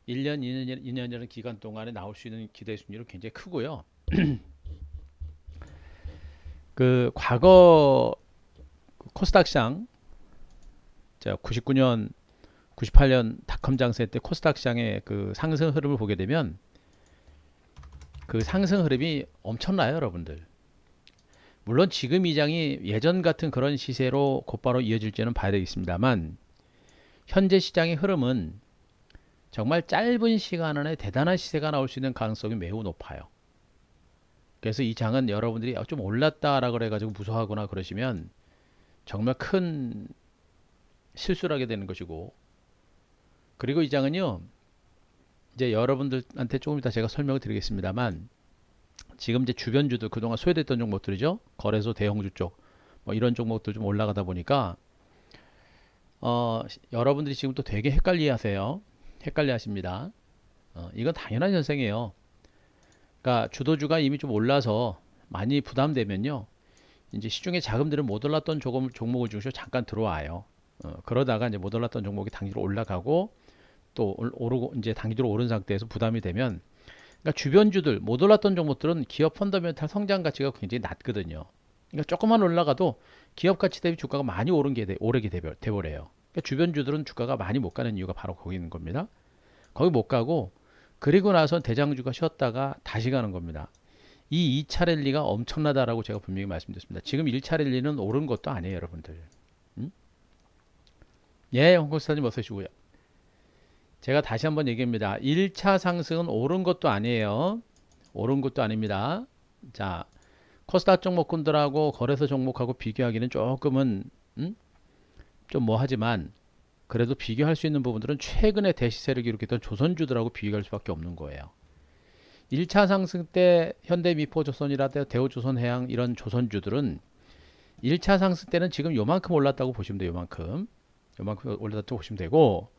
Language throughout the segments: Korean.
1년, 2년이라는 기간 동안에 나올 수 있는 기대 수익률은 굉장히 크고요. 그 과거 코스닥 시장, 제가 99년, 98년 닷컴 장세 때 코스닥 시장의 그 상승 흐름을 보게 되면 그 상승 흐름이 엄청나요, 여러분들. 물론 지금 이 장이 예전 같은 그런 시세로 곧바로 이어질지는 봐야 되겠습니다만 현재 시장의 흐름은 정말 짧은 시간 안에 대단한 시세가 나올 수 있는 가능성이 매우 높아요. 그래서 이 장은 여러분들이 좀 올랐다라 그래가지고 무서워하거나 그러시면 정말 큰 실수를 하게 되는 것이고, 그리고 이 장은요 이제 여러분들한테 조금 이따 제가 설명을 드리겠습니다만 지금 이제 주변주들 그동안 소외됐던 종목들이죠, 거래소 대형주 쪽 뭐 이런 종목들 좀 올라가다 보니까 여러분들이 지금 또 되게 헷갈려 하세요. 헷갈려 하십니다. 이건 당연한 현상이에요. 그러니까 주도주가 이미 좀 올라서 많이 부담되면요, 이제 시중에 자금들은 못 올랐던 종목을 중심으로 잠깐 들어와요. 그러다가 이제 못 올랐던 종목이 단기로 올라가고 또 오르고 이제 단기로 오른 상태에서 부담이 되면, 그러니까 주변주들 못 올랐던 종목들은 기업 펀더멘탈 성장 가치가 굉장히 낮거든요. 그러니까 조금만 올라가도 기업 가치 대비 주가가 많이 오르게 돼버려요. 그러니까 주변주들은 주가가 많이 못 가는 이유가 바로 거기 있는 겁니다. 거기 못 가고 그리고 나서 대장주가 쉬었다가 다시 가는 겁니다. 이 2차 랠리가 엄청나다라고 제가 분명히 말씀드렸습니다. 지금 1차 랠리는 오른 것도 아니에요, 여러분들. 음? 예, 홍콩스타님 어서 오시고요. 제가 다시 한번 얘기합니다. 1차 상승은 오른 것도 아니에요. 오른 것도 아닙니다. 자, 코스닥 종목군들하고 거래소 종목하고 비교하기는 조금은 좀 뭐하지만 그래도 비교할 수 있는 부분들은 최근에 대시세를 기록했던 조선주들하고 비교할 수밖에 없는 거예요. 1차 상승 때 현대미포조선이라든가 대우조선해양 이런 조선주들은 1차 상승 때는 지금 요만큼 올랐다고 보시면 돼요. 요만큼 올랐다고 보시면 되고,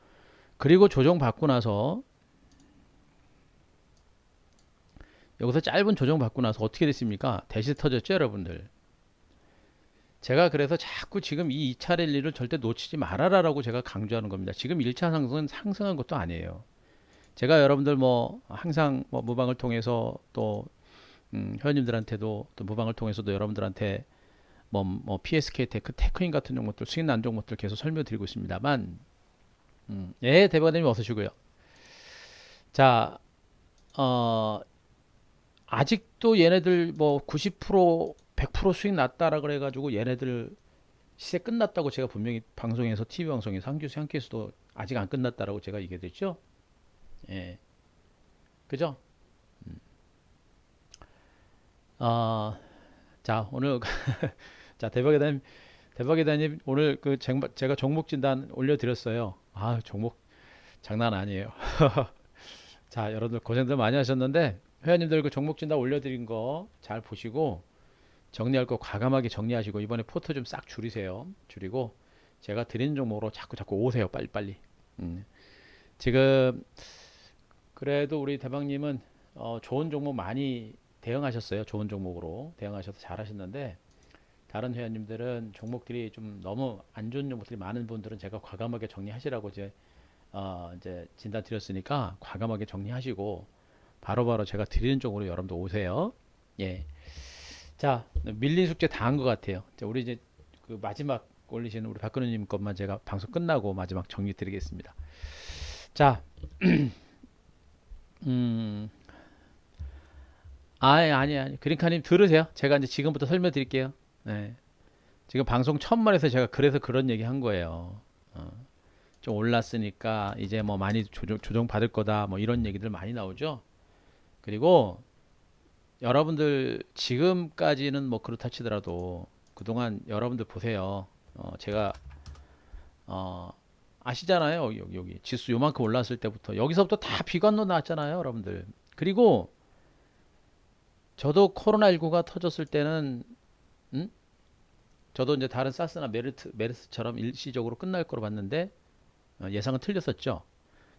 그리고 조정 받고 나서 여기서 짧은 조정 받고 나서 어떻게 됐습니까? 대시 터졌죠, 여러분들. 제가 그래서 자꾸 지금 이 2차 랠리를 절대 놓치지 말아라라고 제가 강조하는 겁니다. 지금 1차 상승은 상승한 것도 아니에요. 제가 여러분들 뭐 항상 뭐 무방을 통해서 또 회원님들한테도 또 무방을 통해서도 여러분들한테 뭐 PSK 테크인 같은 종목들 수익 난 종목들 계속 설명드리고 있습니다만, 예, 대박님 어서 오시고요. 자, 어, 아직도 얘네들 뭐 90% 100% 수익 났다라 그래가지고 얘네들 시세 끝났다고 제가 분명히 방송에서 TV 방송에서 한교수 한께서도 아직 안 끝났다라고 제가 얘기했죠. 예, 그죠? 어, 자 오늘 자 대박이다님 오늘 제가 종목 진단 올려드렸어요. 아 종목 장난 아니에요. 자 여러분들 고생들 많이 하셨는데 회원님들 그 종목 진단 올려드린 거 잘 보시고 정리할 거 과감하게 정리하시고 이번에 포트 좀 싹 줄이세요. 줄이고 제가 드리는 종목으로 자꾸 오세요. 빨리빨리. 지금 그래도 우리 대박님은 좋은 종목 많이 대응하셨어요. 좋은 종목으로 대응하셔서 잘하셨는데 다른 회원님들은 종목들이 좀 너무 안 좋은 종목들이 많은 분들은 제가 과감하게 정리하시라고 이제 진단 드렸으니까 과감하게 정리하시고 바로바로 제가 드리는 쪽으로 여러분들 오세요. 예. 자, 밀린 숙제 다 한 것 같아요. 자, 우리 이제 그 마지막 올리시는 우리 박근우님 것만 제가 방송 끝나고 마지막 정리 드리겠습니다. 자, 음, 아니. 그린카님 들으세요. 제가 이제 지금부터 설명드릴게요. 네. 지금 방송 첫말에서 제가 그래서 그런 얘기 한 거예요. 어, 좀 올랐으니까 이제 뭐 많이 조정 받을 거다. 뭐 이런 얘기들 많이 나오죠. 그리고 여러분들 지금까지는 뭐 그렇다 치더라도 그동안 여러분들 보세요. 제가 어, 아시잖아요. 여기 지수 요만큼 올랐을 때부터 여기서부터 다 비관론 나왔잖아요, 여러분들. 그리고 저도 코로나19가 터졌을 때는 음? 저도 이제 다른 사스나 메르스처럼 일시적으로 끝날 거로 봤는데 예상은 틀렸었죠.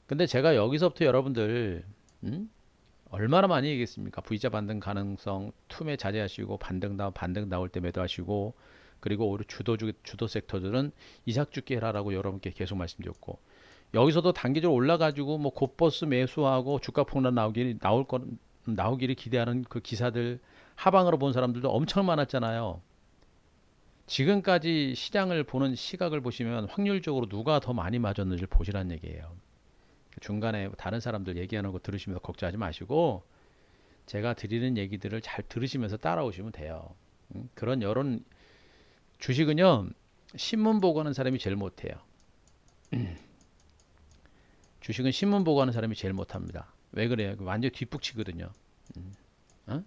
근데 제가 여기서부터 여러분들 음? 얼마나 많이 얘기했습니까? V자 반등 가능성 툼에 자제하시고 반등 나올 때 매도하시고, 그리고 오히려 주도 섹터들은 이삭 죽기 해라라고 여러분께 계속 말씀드렸고, 여기서도 단기적으로 올라가지고 뭐 곧버스 매수하고 주가 폭락 나오기를 기대하는 그 기사들 하방으로 본 사람들도 엄청 많았잖아요. 지금까지 시장을 보는 시각을 보시면 확률적으로 누가 더 많이 맞았는지 보시라는 얘기예요. 중간에 다른 사람들 얘기하는 거 들으시면서 걱정하지 마시고 제가 드리는 얘기들을 잘 들으시면서 따라오시면 돼요. 그런 여론 주식은요 신문 보고 하는 사람이 제일 못해요. 주식은 신문 보고 하는 사람이 제일 못합니다. 왜 그래요? 완전 뒷북치거든요. 어?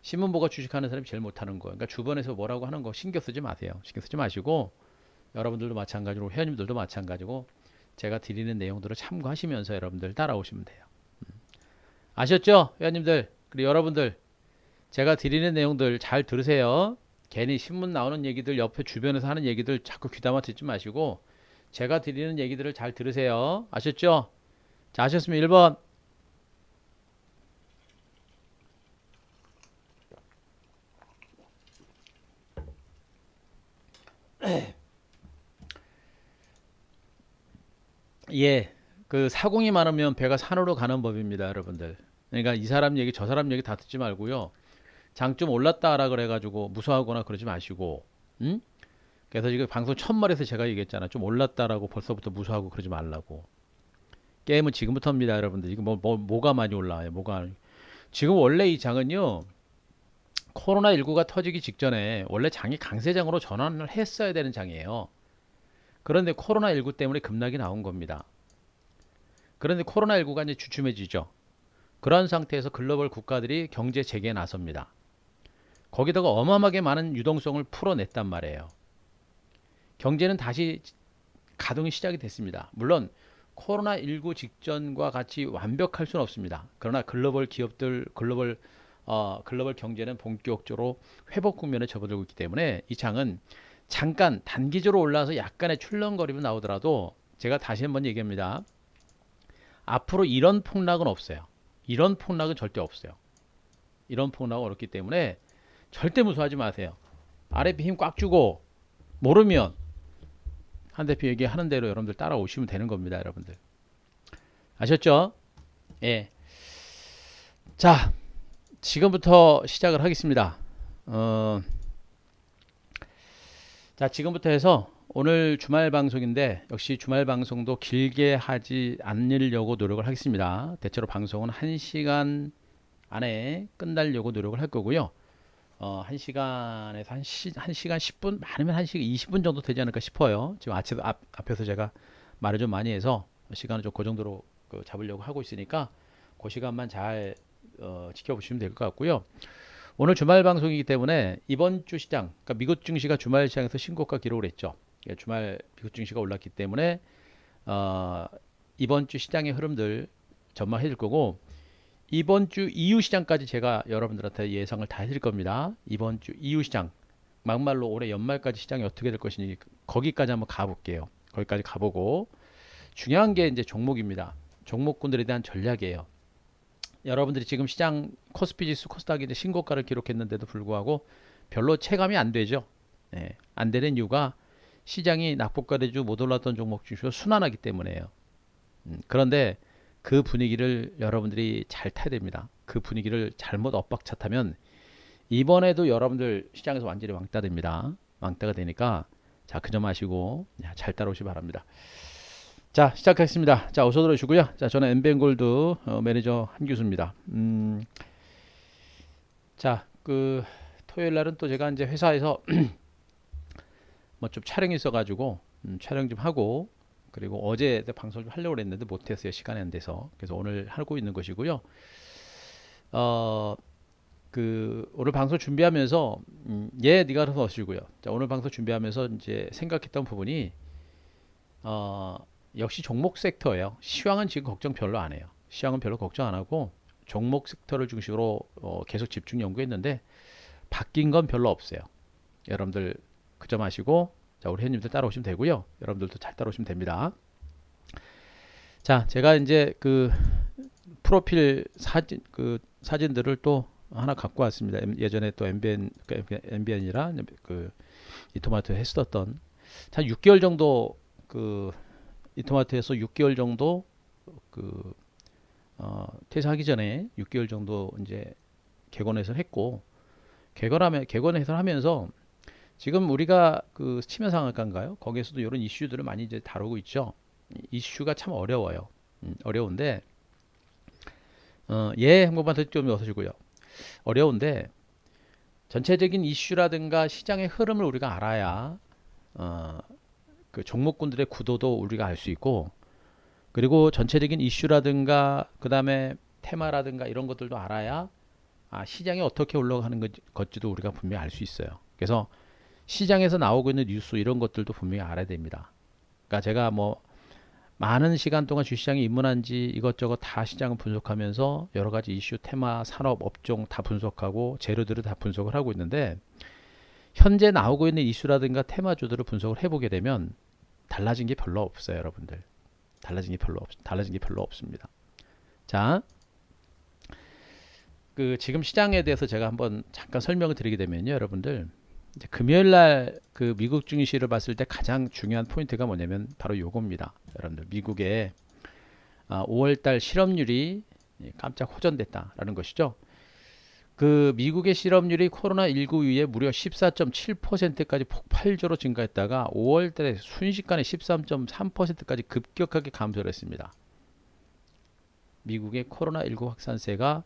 신문 보고 주식하는 사람이 제일 못하는 거예요. 그러니까 주변에서 뭐라고 하는 거 신경 쓰지 마세요. 신경 쓰지 마시고 여러분들도 마찬가지로 회원님들도 마찬가지고 제가 드리는 내용들을 참고하시면서 여러분들 따라오시면 돼요. 아셨죠? 회원님들 그리고 여러분들 제가 드리는 내용들 잘 들으세요. 괜히 신문 나오는 얘기들 옆에 주변에서 하는 얘기들 자꾸 귀담아 듣지 마시고 제가 드리는 얘기들을 잘 들으세요. 아셨죠? 자, 아셨으면 1번. 예. 그 사공이 많으면 배가 산으로 가는 법입니다, 여러분들. 그러니까 이 사람 얘기, 저 사람 얘기 다 듣지 말고요. 장 좀 올랐다라 그래가지고 무서워하거나 그러지 마시고, 응? 그래서 지금 방송 첫 말에서 제가 얘기했잖아. 좀 올랐다라고 벌써부터 무서워하고 그러지 말라고. 게임은 지금부터입니다, 여러분들. 지금 뭐가 많이 올라와요, 뭐가. 지금 원래 이 장은요, 코로나19가 터지기 직전에 원래 장이 강세장으로 전환을 했어야 되는 장이에요. 그런데 코로나19 때문에 급락이 나온 겁니다. 그런데 코로나19가 이제 주춤해지죠. 그런 상태에서 글로벌 국가들이 경제 재개에 나섭니다. 거기다가 어마어마하게 많은 유동성을 풀어냈단 말이에요. 경제는 다시 가동이 시작이 됐습니다. 물론 코로나19 직전과 같이 완벽할 수는 없습니다. 그러나 글로벌 기업들, 글로벌 경제는 본격적으로 회복 국면에 접어들고 있기 때문에 이 장은 잠깐 단기적으로 올라와서 약간의 출렁거림이 나오더라도 제가 다시 한번 얘기합니다. 앞으로 이런 폭락은 없어요. 이런 폭락은 절대 없어요. 이런 폭락은 어렵기 때문에 절대 무서워하지 마세요. RFP 힘 꽉 주고 모르면 한 대표 얘기하는 대로 여러분들 따라오시면 되는 겁니다. 여러분들 아셨죠? 예. 자, 지금부터 시작을 하겠습니다. 자, 지금부터 해서 오늘 주말 방송인데 역시 주말 방송도 길게 하지 않으려고 노력을 하겠습니다. 대체로 방송은 1시간 안에 끝나려고 노력을 할 거고요. 1시간에서 1시간 10분, 많으면 1시간 20분 정도 되지 않을까 싶어요. 지금 앞에서 제가 말을 좀 많이 해서 시간을 좀 그 정도로 잡으려고 하고 있으니까 그 시간만 잘 지켜보시면 될 것 같고요. 오늘 주말 방송이기 때문에 이번 주 시장, 그러니까 미국 증시가 주말 시장에서 신고가 기록을 했죠. 주말 미국 증시가 올랐기 때문에 이번 주 시장의 흐름들 전망해 줄 거고 이번 주 이후 시장까지 제가 여러분들한테 예상을 다 해드릴 겁니다. 이번 주 이후 시장 막말로 올해 연말까지 시장이 어떻게 될 것인지 거기까지 한번 가볼게요. 거기까지 가보고 중요한 게 이제 종목입니다. 종목군들에 대한 전략이에요. 여러분들이 지금 시장 코스피 지수 코스닥이 이제 신고가를 기록했는데도 불구하고 별로 체감이 안 되죠. 네, 안 되는 이유가 시장이 낙폭과대주 못 올랐던 종목 중에서 순환하기 때문에요. 그런데 그 분위기를 여러분들이 잘 타야 됩니다. 그 분위기를 잘못 엇박자 타면 이번에도 여러분들 시장에서 완전히 왕따 됩니다. 왕따가 되니까 자, 그 점 아시고 잘 따라오시기 바랍니다. 자, 시작하겠습니다. 자, 어서 들어오시고요. 자, 저는 엠벤골드 매니저 한규수입니다. 자, 토요일 날은 또 제가 이제 회사에서 뭐 좀 촬영이 있어가지고 촬영 좀 하고 그리고 어제 방송을 좀 하려고 했는데 못했어요. 시간이 안 돼서. 그래서 오늘 하고 있는 것이고요. 어, 오늘 방송 준비하면서 네가 알아서 오시고요. 자, 오늘 방송 준비하면서 이제 생각했던 부분이 역시 종목 섹터예요. 시황은 지금 걱정 별로 안 해요. 시황은 별로 걱정 안 하고 종목 섹터를 중심으로 계속 집중 연구했는데 바뀐 건 별로 없어요. 여러분들 그 점 아시고 자, 우리 회원님들 따라오시면 되고요. 여러분들도 잘 따라오시면 됩니다. 자, 제가 이제 프로필 사진들을 또 하나 갖고 왔습니다. 예전에 또 MBN이라 이토마토 했었던 한 6개월 정도 이토마토에서 6개월 정도 그 퇴사하기 전에 6개월 정도 이제 개건 해설했고, 개건 해설하면서 지금 우리가 그 치매상학과인가요? 거기에서도 이런 이슈들을 많이 이제 다루고 있죠. 이슈가 참 어려워요. 어려운데 예 한번만 좀 넣어주고요. 어려운데 전체적인 이슈라든가 시장의 흐름을 우리가 알아야 그 종목군들의 구도도 우리가 알 수 있고, 그리고 전체적인 이슈라든가 그 다음에 테마라든가 이런 것들도 알아야 시장이 어떻게 올라가는 것지도 우리가 분명히 알 수 있어요. 그래서 시장에서 나오고 있는 뉴스 이런 것들도 분명히 알아야 됩니다. 그러니까 제가 뭐 많은 시간 동안 주시장에 입문한 지 이것저것 다 시장을 분석하면서 여러 가지 이슈, 테마, 산업, 업종 다 분석하고 재료들을 다 분석을 하고 있는데, 현재 나오고 있는 이슈라든가 테마주들을 분석을 해보게 되면 달라진 게 별로 없어요, 여러분들. 달라진 게 별로 없습니다. 자, 그 지금 시장에 대해서 제가 한번 잠깐 설명을 드리게 되면요, 여러분들. 이제 금요일 날 그 미국 증시를 봤을 때 가장 중요한 포인트가 뭐냐면 바로 요겁니다. 여러분들, 미국의 5월 달 실업률이 깜짝 호전됐다라는 것이죠. 그 미국의 실업률이 코로나19 이후에 무려 14.7%까지 폭발적으로 증가했다가 5월 달에 순식간에 13.3%까지 급격하게 감소를 했습니다. 미국의 코로나19 확산세가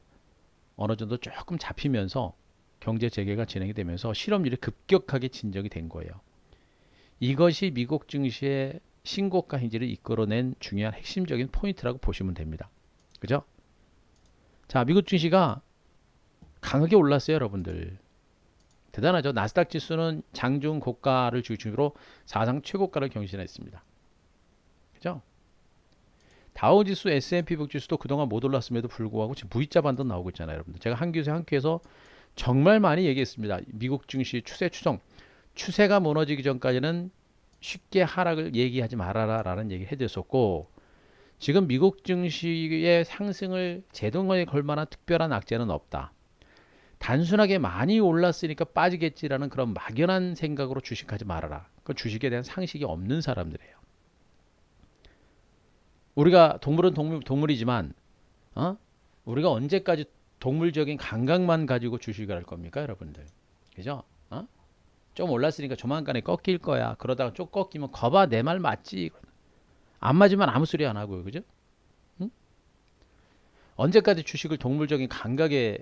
어느 정도 조금 잡히면서 경제 재개가 진행이 되면서 실업률이 급격하게 진정이 된 거예요. 이것이 미국 증시의 신고가 행진을 이끌어낸 중요한 핵심적인 포인트라고 보시면 됩니다. 그죠? 자, 미국 증시가 강하게 올랐어요, 여러분들. 대단하죠. 나스닥 지수는 장중 고가를 중심으로 사상 최고가를 경신했습니다. 그죠? 다우 지수, S&P 500 지수도 그동안 못 올랐음에도 불구하고 지금 V자 반등 나오고 있잖아요, 여러분들. 제가 한 큐에서 정말 많이 얘기했습니다. 미국 증시 추세 추정. 추세가 무너지기 전까지는 쉽게 하락을 얘기하지 말아라 라는 얘기를 해드렸었고, 지금 미국 증시의 상승을 제동에 걸 만한 특별한 악재는 없다. 단순하게 많이 올랐으니까 빠지겠지라는 그런 막연한 생각으로 주식하지 말아라. 그 주식에 대한 상식이 없는 사람들이에요. 우리가 동물은 동물이지만 우리가 언제까지 동물적인 감각만 가지고 주식을 할 겁니까, 여러분들? 그죠? 좀 올랐으니까 조만간에 꺾일 거야. 그러다가 좀 꺾이면 거봐, 내 말 맞지? 안 맞으면 아무 소리 안 하고요. 그죠? 응? 언제까지 주식을 동물적인 감각에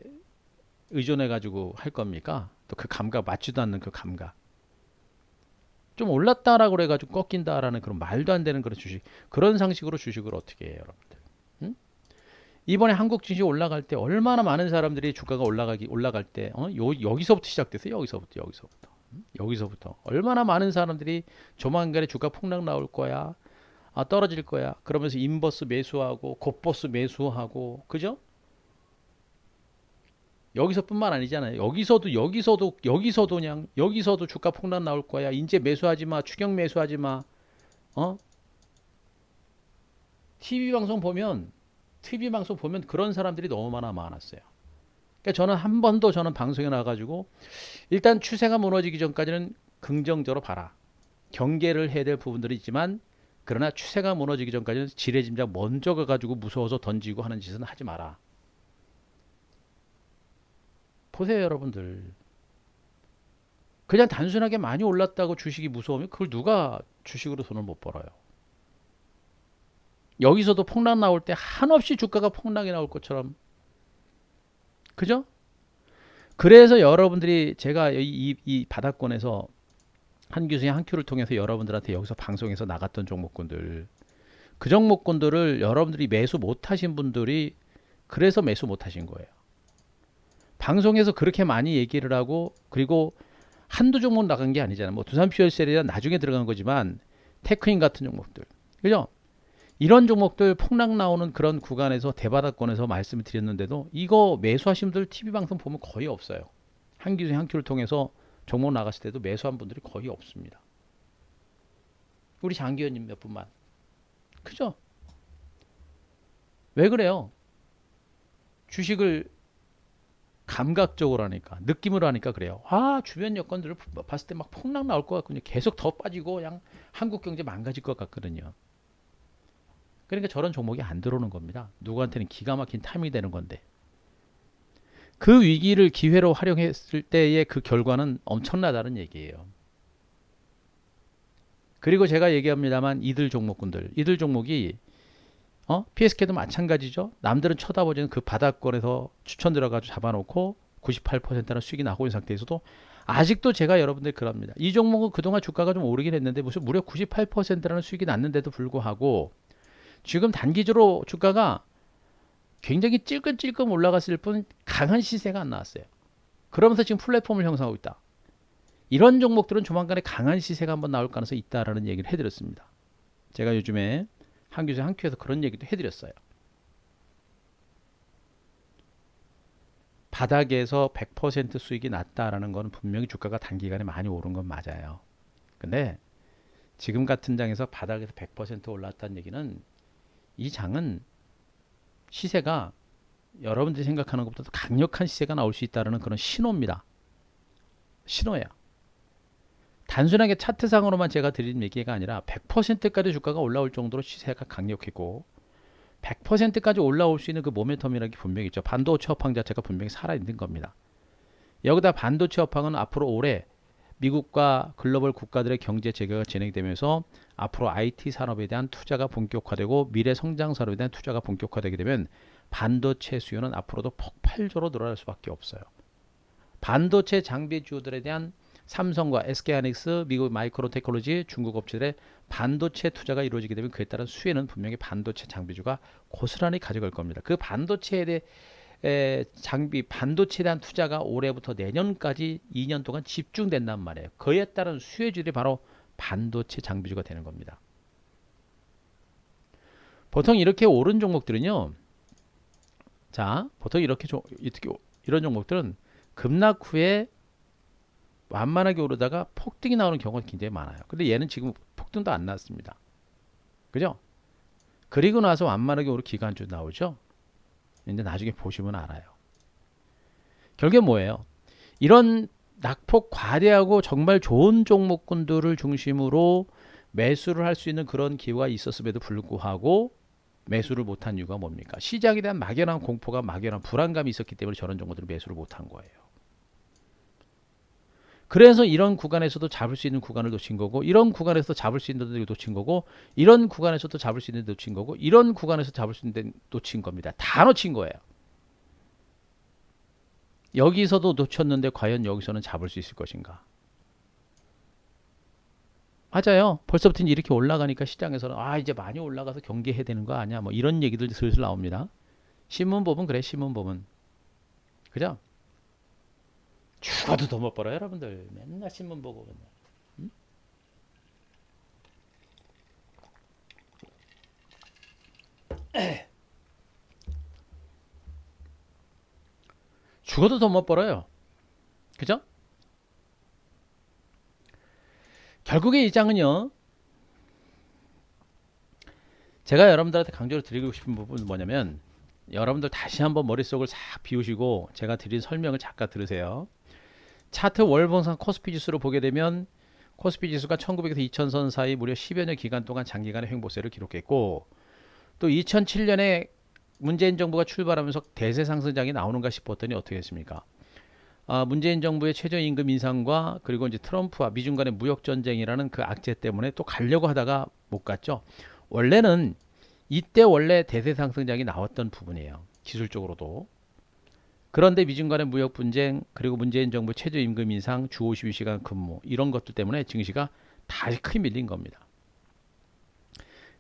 의존해 가지고 할 겁니까? 또 그 감각 맞지도 않는 그 감각. 좀 올랐다라고 그래 가지고 꺾인다라는 그런 말도 안 되는 그런 주식. 그런 상식으로 주식을 어떻게 해요, 여러분들? 응? 이번에 한국 증시 올라갈 때 얼마나 많은 사람들이 주가가 올라갈 때 여기서부터 시작됐어요. 여기서부터 얼마나 많은 사람들이 조만간에 주가 폭락 나올 거야. 떨어질 거야. 그러면서 인버스 매수하고 곱버스 매수하고, 그죠? 여기서뿐만 아니잖아요. 여기서도 그냥 여기서도 주가 폭락 나올 거야. 이제 매수하지 마. 추격 매수하지 마. 어? TV 방송 보면 그런 사람들이 너무 많았어요. 그러니까 저는 방송에 나가지고 일단 추세가 무너지기 전까지는 긍정적으로 봐라. 경계를 해야 될 부분들이 있지만, 그러나 추세가 무너지기 전까지는 지레짐작 먼저 가가지고 무서워서 던지고 하는 짓은 하지 마라. 보세요, 여러분들. 그냥 단순하게 많이 올랐다고 주식이 무서우면 그걸 누가 주식으로 돈을 못 벌어요. 여기서도 폭락 나올 때 한없이 주가가 폭락이 나올 것처럼, 그죠? 그래서 여러분들이 제가 이 바닥권에서 한 교수의 한 큐를 통해서 여러분들한테 여기서 방송에서 나갔던 종목군들, 그 종목군들을 여러분들이 매수 못하신 분들이 그래서 매수 못하신 거예요. 방송에서 그렇게 많이 얘기를 하고, 그리고 한두 종목 나간 게 아니잖아요. 뭐 두산 퓨얼셀이라 나중에 들어간 거지만 테크인 같은 종목들, 그죠? 이런 종목들 폭락 나오는 그런 구간에서 대바닥권에서 말씀을 드렸는데도 이거 매수하신 분들 TV 방송 보면 거의 없어요. 한 기준 한 큐를 통해서 종목 나갔을 때도 매수한 분들이 거의 없습니다. 우리 장기현님 몇 분만. 그죠? 왜 그래요? 주식을 감각적으로 하니까, 느낌으로 하니까 그래요. 주변 여건들을 봤을 때 막 폭락 나올 것 같거든요. 계속 더 빠지고 그냥 한국 경제 망가질 것 같거든요. 그러니까 저런 종목이 안 들어오는 겁니다. 누구한테는 기가 막힌 타이밍이 되는 건데. 그 위기를 기회로 활용했을 때의 그 결과는 엄청나다는 얘기예요. 그리고 제가 얘기합니다만 이들 종목군들, 이들 종목이 PSK도 마찬가지죠. 남들은 쳐다보지는 그 바닥권에서 추천 들어가지고 잡아놓고 98%는 수익이 나고 있는 상태에서도 아직도 제가 여러분들 그럽니다. 이 종목은 그동안 주가가 좀 오르긴 했는데 무슨 무려 98%라는 수익이 났는데도 불구하고 지금 단기적으로 주가가 굉장히 찔끔찔끔 올라갔을 뿐 강한 시세가 안 나왔어요. 그러면서 지금 플랫폼을 형성하고 있다. 이런 종목들은 조만간에 강한 시세가 한번 나올 가능성이 있다라는 얘기를 해드렸습니다. 제가 요즘에 한 교재 한 큐에서 그런 얘기도 해드렸어요. 바닥에서 100% 수익이 났다라는 건 분명히 주가가 단기간에 많이 오른 건 맞아요. 근데 지금 같은 장에서 바닥에서 100% 올랐다는 얘기는 이 장은 시세가 여러분들이 생각하는 것보다 강력한 시세가 나올 수 있다는 그런 신호입니다. 신호예요. 단순하게 차트상으로만 제가 드린 얘기가 아니라 100%까지 주가가 올라올 정도로 시세가 강력했고 100%까지 올라올 수 있는 그 모멘텀이라는 게 분명히 있죠. 반도체 업황 자체가 분명히 살아있는 겁니다. 여기다 반도체 업황은 앞으로 올해 미국과 글로벌 국가들의 경제 재개가 진행되면서 앞으로 IT 산업에 대한 투자가 본격화되고 미래 성장 산업에 대한 투자가 본격화되게 되면 반도체 수요는 앞으로도 폭발적으로 늘어날 수밖에 없어요. 반도체 장비 주들에 대한 삼성과 SK하이닉스, 미국 마이크로테크놀로지, 중국 업체들의 반도체 투자가 이루어지게 되면 그에 따른 수혜는 분명히 반도체 장비주가 고스란히 가져갈 겁니다. 그 반도체에 대해 장비, 반도체에 대한 투자가 올해부터 내년까지 2년 동안 집중된단 말이에요. 그에 따른 수혜주들이 바로 반도체 장비주가 되는 겁니다. 보통 이렇게 오른 종목들은요. 자, 보통 이렇게 이런 종목들은 급락 후에 완만하게 오르다가 폭등이 나오는 경우가 굉장히 많아요. 근데 얘는 지금 폭등도 안 났습니다. 그죠? 그리고 나서 완만하게 오르 기간주 나오죠. 근데 나중에 보시면 알아요. 결국에 뭐예요? 이런 낙폭 과대하고 정말 좋은 종목군들을 중심으로 매수를 할 수 있는 그런 기회가 있었음에도 불구하고 매수를 못한 이유가 뭡니까? 시장에 대한 막연한 공포가 막연한 불안감이 있었기 때문에 저런 종목들을 매수를 못한 거예요. 그래서 이런 구간에서도 잡을 수 있는 구간을 놓친 거고 이런 구간에서 잡을 수 있는 데를 놓친 거고 이런 구간에서도 잡을 수 있는 데 놓친 거고 이런 구간에서 잡을 수 있는 데 놓친 겁니다. 다 놓친 거예요. 여기서도 놓쳤는데 과연 여기서는 잡을 수 있을 것인가? 맞아요. 벌써부터 이렇게 올라가니까 시장에서는 이제 많이 올라가서 경계해야 되는 거 아니야? 뭐 이런 얘기들 슬슬 나옵니다. 신문 보면 그래, 신문 보면. 그죠? 죽어도 더 못 벌어요, 여러분들. 맨날 신문 보고 맨날. 응? 죽어도 더 못 벌어요. 그죠? 결국에 이 장은요. 제가 여러분들한테 강조를 드리고 싶은 부분은 뭐냐면 여러분들 다시 한번 머릿속을 싹 비우시고 제가 드린 설명을 잠깐 들으세요. 차트 월봉상 코스피 지수를 보게 되면 코스피 지수가 1900에서 2000선 사이 무려 10여 년 기간 동안 장기간의 횡보세를 기록했고 또 2007년에 문재인 정부가 출발하면서 대세 상승장이 나오는가 싶었더니 어떻게 했습니까? 문재인 정부의 최저임금 인상과 그리고 이제 트럼프와 미중 간의 무역 전쟁이라는 그 악재 때문에 또 가려고 하다가 못 갔죠. 원래는 이때 원래 대세 상승장이 나왔던 부분이에요. 기술적으로도. 그런데 미중 간의 무역 분쟁 그리고 문재인 정부 최저임금 인상 주 52시간 근무 이런 것들 때문에 증시가 다시 크게 밀린 겁니다.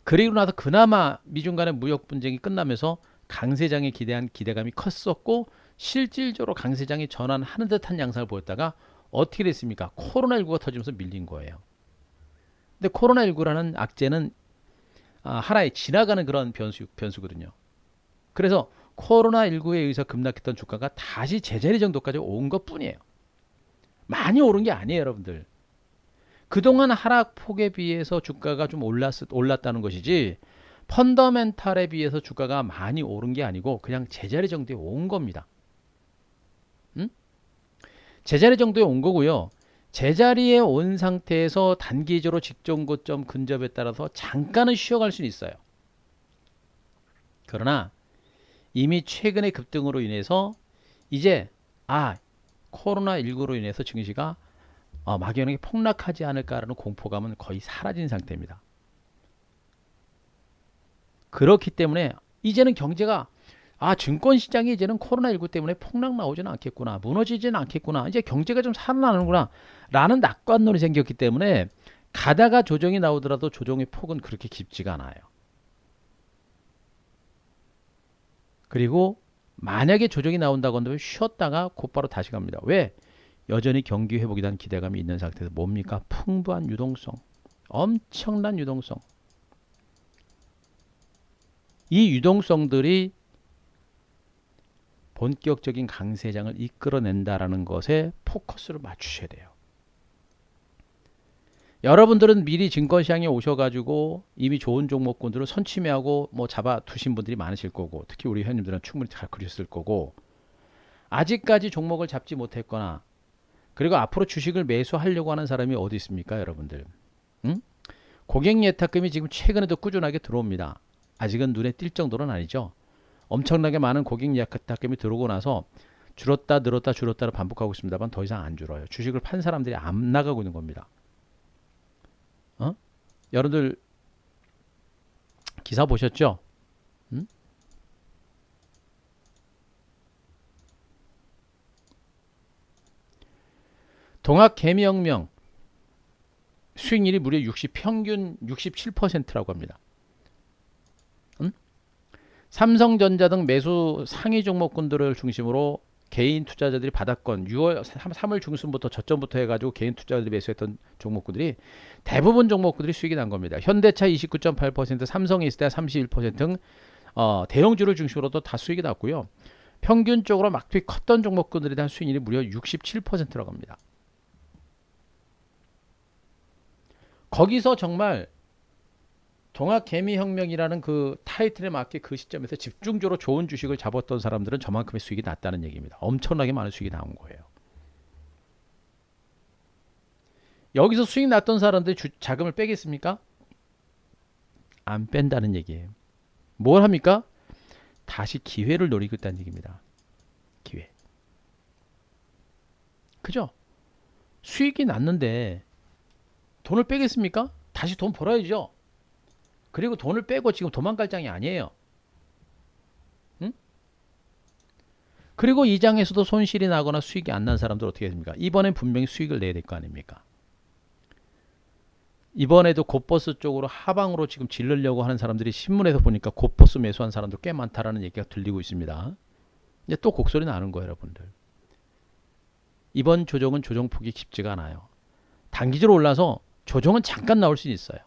그리고 나서 그나마 미중 간의 무역 분쟁이 끝나면서 강세장에 기대한 기대감이 컸었고 실질적으로 강세장이 전환하는 듯한 양상을 보였다가 어떻게 됐습니까? 코로나19가 터지면서 밀린 거예요. 근데 코로나19라는 악재는 하나의 지나가는 그런 변수거든요. 그래서 코로나19에 의해서 급락했던 주가가 다시 제자리 정도까지 온 것 뿐이에요. 많이 오른 게 아니에요, 여러분들. 그동안 하락폭에 비해서 주가가 좀 올랐다는 것이지 펀더멘탈에 비해서 주가가 많이 오른 게 아니고 그냥 제자리 정도에 온 겁니다. 제자리 정도에 온 거고요. 제자리에 온 상태에서 단기적으로 직전 고점 근접에 따라서 잠깐은 쉬어갈 수는 있어요. 그러나 이미 최근의 급등으로 인해서 이제 코로나19로 인해서 증시가 막연하게 폭락하지 않을까라는 공포감은 거의 사라진 상태입니다. 그렇기 때문에 이제는 경제가 증권시장이 이제는 코로나19 때문에 폭락 나오지는 않겠구나, 무너지지는 않겠구나, 이제 경제가 좀 살아나는구나 라는 낙관론이 생겼기 때문에 가다가 조정이 나오더라도 조정의 폭은 그렇게 깊지가 않아요. 그리고 만약에 조정이 나온다고 한다면 쉬었다가 곧바로 다시 갑니다. 왜? 여전히 경기 회복에 대한 기대감이 있는 상태에서 뭡니까? 풍부한 유동성, 엄청난 유동성. 이 유동성들이 본격적인 강세장을 이끌어낸다라는 것에 포커스를 맞추셔야 돼요. 여러분들은 미리 증권시장에 오셔가지고 이미 좋은 종목군들을 선취매하고 잡아 두신 분들이 많으실 거고, 특히 우리 회원님들은 충분히 잘 그렸을 거고, 아직까지 종목을 잡지 못했거나 그리고 앞으로 주식을 매수하려고 하는 사람이 어디 있습니까, 여러분들? 응? 고객 예탁금이 지금 최근에도 꾸준하게 들어옵니다. 아직은 눈에 띌 정도는 아니죠. 엄청나게 많은 고객 예탁금이 들어오고 나서 줄었다 늘었다 줄었다를 반복하고 있습니다만 더 이상 안 줄어요. 주식을 판 사람들이 안 나가고 있는 겁니다. 여러분들 기사 보셨죠? 응? 동학개미혁명 수익률이 무려 평균 67%라고 합니다. 삼성전자 등 매수 상위 종목군들을 중심으로 개인 투자자들이 받았건 3월 중순부터 저점부터 해가지고 개인 투자자들이 매수했던 종목군들이 대부분 종목군들이 수익이 난 겁니다. 현대차 29.8%, 삼성이 있을 때 31% 등 대형주를 중심으로도 다 수익이 났고요. 평균적으로 막투이 컸던 종목군들에 대한 수익률이 무려 67%라고 합니다. 거기서 정말 동학개미혁명이라는 그 타이틀에 맞게 그 시점에서 집중적으로 좋은 주식을 잡았던 사람들은 저만큼의 수익이 났다는 얘기입니다. 엄청나게 많은 수익이 나온 거예요. 여기서 수익 났던 사람들이 자금을 빼겠습니까? 안 뺀다는 얘기예요. 뭘 합니까? 다시 기회를 노리고 있다는 얘기입니다. 기회. 그죠? 수익이 났는데 돈을 빼겠습니까? 다시 돈 벌어야죠. 그리고 돈을 빼고 지금 도망갈 장이 아니에요. 응? 그리고 이 장에서도 손실이 나거나 수익이 안 난 사람들 어떻게 됩니까? 이번엔 분명히 수익을 내야 될 거 아닙니까? 이번에도 곧버스 쪽으로 하방으로 지금 질르려고 하는 사람들이 신문에서 보니까 곧버스 매수한 사람도 꽤 많다라는 얘기가 들리고 있습니다. 이제 또 곡소리 나는 거예요, 여러분들. 이번 조정은 조정폭이 깊지가 않아요. 단기적으로 올라서 조정은 잠깐 나올 수 있어요.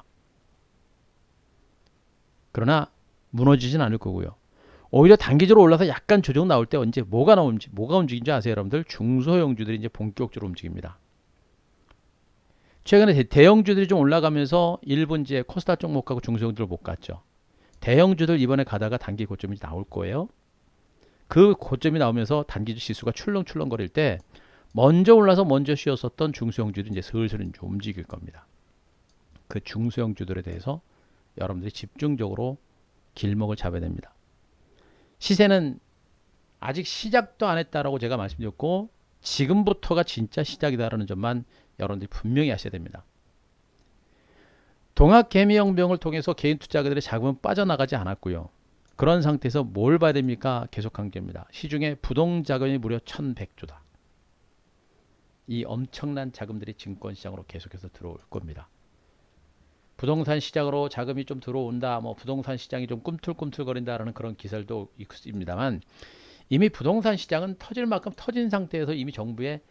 그러나 무너지진 않을 거고요. 오히려 단기적으로 올라서 약간 조정 나올 때 언제 뭐가 움직인지 아세요, 여러분들? 중소형주들이 이제 본격적으로 움직입니다. 최근에 대형주들이 좀 올라가면서 일부 이제 코스닥 쪽 못 가고 중소형주들 못 갔죠. 대형주들 이번에 가다가 단기 고점이 나올 거예요. 그 고점이 나오면서 단기 지수가 출렁출렁거릴 때 먼저 올라서 먼저 쉬었었던 중소형주들이 이제 슬슬 이제 움직일 겁니다. 그 중소형주들에 대해서 여러분들이 집중적으로 길목을 잡아야 됩니다. 시세는 아직 시작도 안 했다라고 제가 말씀드렸고 지금부터가 진짜 시작이다라는 점만 여러분들이 분명히 아셔야 됩니다. 동학개미혁명을 통해서 개인 투자자들의 자금은 빠져나가지 않았고요. 그런 상태에서 뭘 봐야 됩니까? 계속 강조입니다. 시중에 부동자금이 무려 1100조다. 이 엄청난 자금들이 증권시장으로 계속해서 들어올 겁니다. 부동산 시장으로 자금이 좀 들어온다, 부동산 시장이 좀 꿈틀꿈틀거린다라는 그런 기사도 있습니다만 이미 부동산 시장은 터질 만큼 터진 상태에서 이미 정부의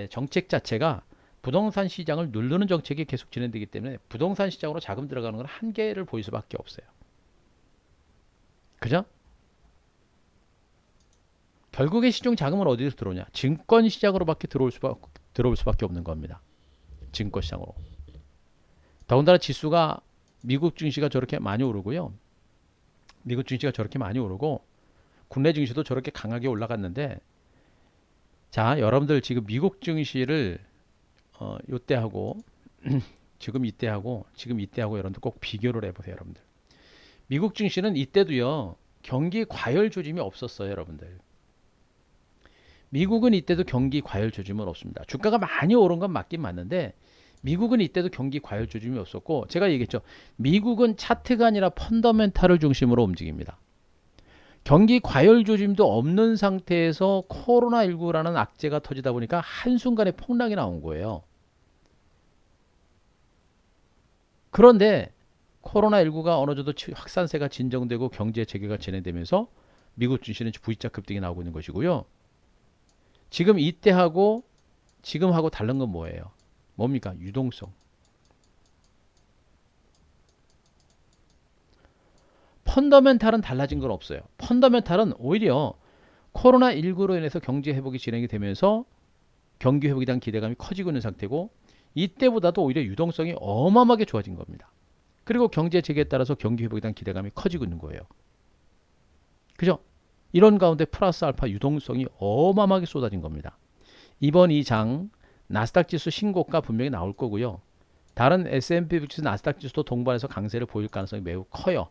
정책 자체가 부동산 시장을 누르는 정책이 계속 진행되기 때문에 부동산 시장으로 자금 들어가는 건 한계를 보일 수밖에 없어요. 그죠? 결국에 시중 자금은 어디서 들어오냐? 증권 시장으로밖에 들어올 수밖에 없는 겁니다. 증권 시장으로. 더군다나 지수가 미국 증시가 저렇게 많이 오르고요. 미국 증시가 저렇게 많이 오르고 국내 증시도 저렇게 강하게 올라갔는데 자, 여러분들 지금 미국 증시를 요때하고 지금 이때하고 여러분들 꼭 비교를 해보세요, 여러분들. 미국 증시는 이때도요. 경기 과열 조짐이 없었어요, 여러분들. 미국은 이때도 경기 과열 조짐은 없습니다. 주가가 많이 오른 건 맞긴 맞는데 미국은 이때도 경기 과열 조짐이 없었고, 제가 얘기했죠. 미국은 차트가 아니라 펀더멘탈을 중심으로 움직입니다. 경기 과열 조짐도 없는 상태에서 코로나19라는 악재가 터지다 보니까 한순간에 폭락이 나온 거예요. 그런데 코로나19가 어느 정도 확산세가 진정되고 경제 재개가 진행되면서 미국 증시는 V자 급등이 나오고 있는 것이고요. 지금 이때하고 지금하고 다른 건 뭐예요? 뭡니까? 유동성. 펀더멘탈은 달라진 건 없어요. 펀더멘탈은 오히려 코로나19로 인해서 경제 회복이 진행이 되면서 경기 회복에 대한 기대감이 커지고 있는 상태고, 이때보다도 오히려 유동성이 어마어마하게 좋아진 겁니다. 그리고 경제 재개에 따라서 경기 회복에 대한 기대감이 커지고 있는 거예요. 그죠? 이런 가운데 플러스 알파 유동성이 어마어마하게 쏟아진 겁니다. 이번 이 장 나스닥 지수 신고가 분명히 나올 거고요. 다른 S&P 500 나스닥 지수도 동반해서 강세를 보일 가능성이 매우 커요.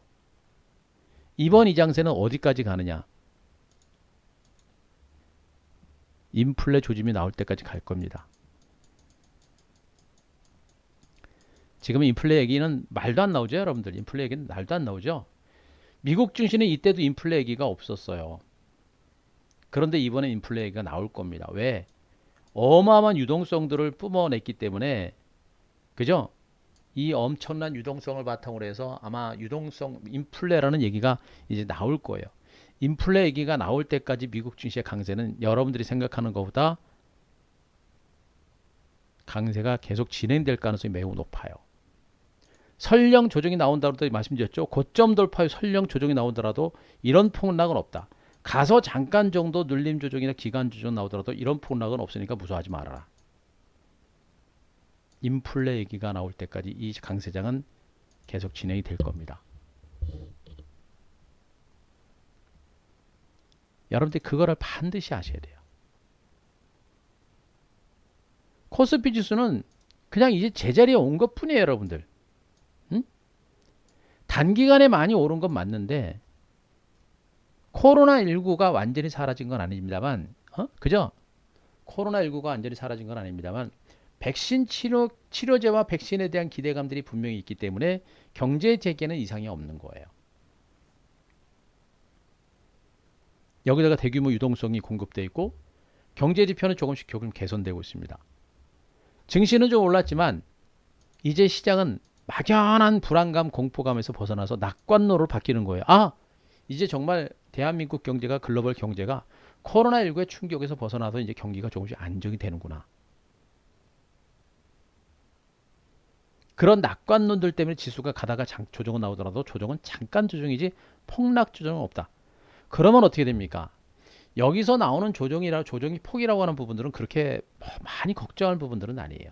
이번 이 장세는 어디까지 가느냐? 인플레 조짐이 나올 때까지 갈 겁니다. 지금 인플레 얘기는 말도 안 나오죠, 여러분들. 인플레 얘기는 말도 안 나오죠. 미국 증시는 이때도 인플레 얘기가 없었어요. 그런데 이번에 인플레 얘기가 나올 겁니다. 왜? 어마어마한 유동성들을 뿜어냈기 때문에, 그죠? 이 엄청난 유동성을 바탕으로 해서 아마 유동성 인플레라는 얘기가 이제 나올 거예요. 인플레 얘기가 나올 때까지 미국 증시의 강세는 여러분들이 생각하는 것보다 강세가 계속 진행될 가능성이 매우 높아요. 설령 조정이 나온다고 말씀드렸죠. 고점 돌파 후 설령 조정이 나오더라도 이런 폭락은 없다. 가서 잠깐 정도 눌림 조정이나 기간 조정 나오더라도 이런 폭락은 없으니까 무서워하지 말아라. 인플레 얘기가 나올 때까지 이 강세장은 계속 진행이 될 겁니다. 여러분들이 그거를 반드시 아셔야 돼요. 코스피 지수는 그냥 이제 제자리에 온 것 뿐이에요, 여러분들. 응? 단기간에 많이 오른 건 맞는데 코로나19가 완전히 사라진 건 아닙니다만, 그죠? 코로나19가 완전히 사라진 건 아닙니다만, 백신 치료제와 백신에 대한 기대감들이 분명히 있기 때문에 경제 재개는 이상이 없는 거예요. 여기다가 대규모 유동성이 공급되어 있고 경제 지표는 조금씩 조금 개선되고 있습니다. 증시는 좀 올랐지만 이제 시장은 막연한 불안감, 공포감에서 벗어나서 낙관론으로 바뀌는 거예요. 아, 이제 정말 대한민국 경제가, 글로벌 경제가 코로나19의 충격에서 벗어나서 이제 경기가 조금씩 안정이 되는구나. 그런 낙관론들 때문에 지수가 가다가 조정은 나오더라도 조정은 잠깐 조정이지 폭락 조정은 없다. 그러면 어떻게 됩니까? 여기서 나오는 조정이 폭이라고 하는 부분들은 그렇게 많이 걱정할 부분들은 아니에요.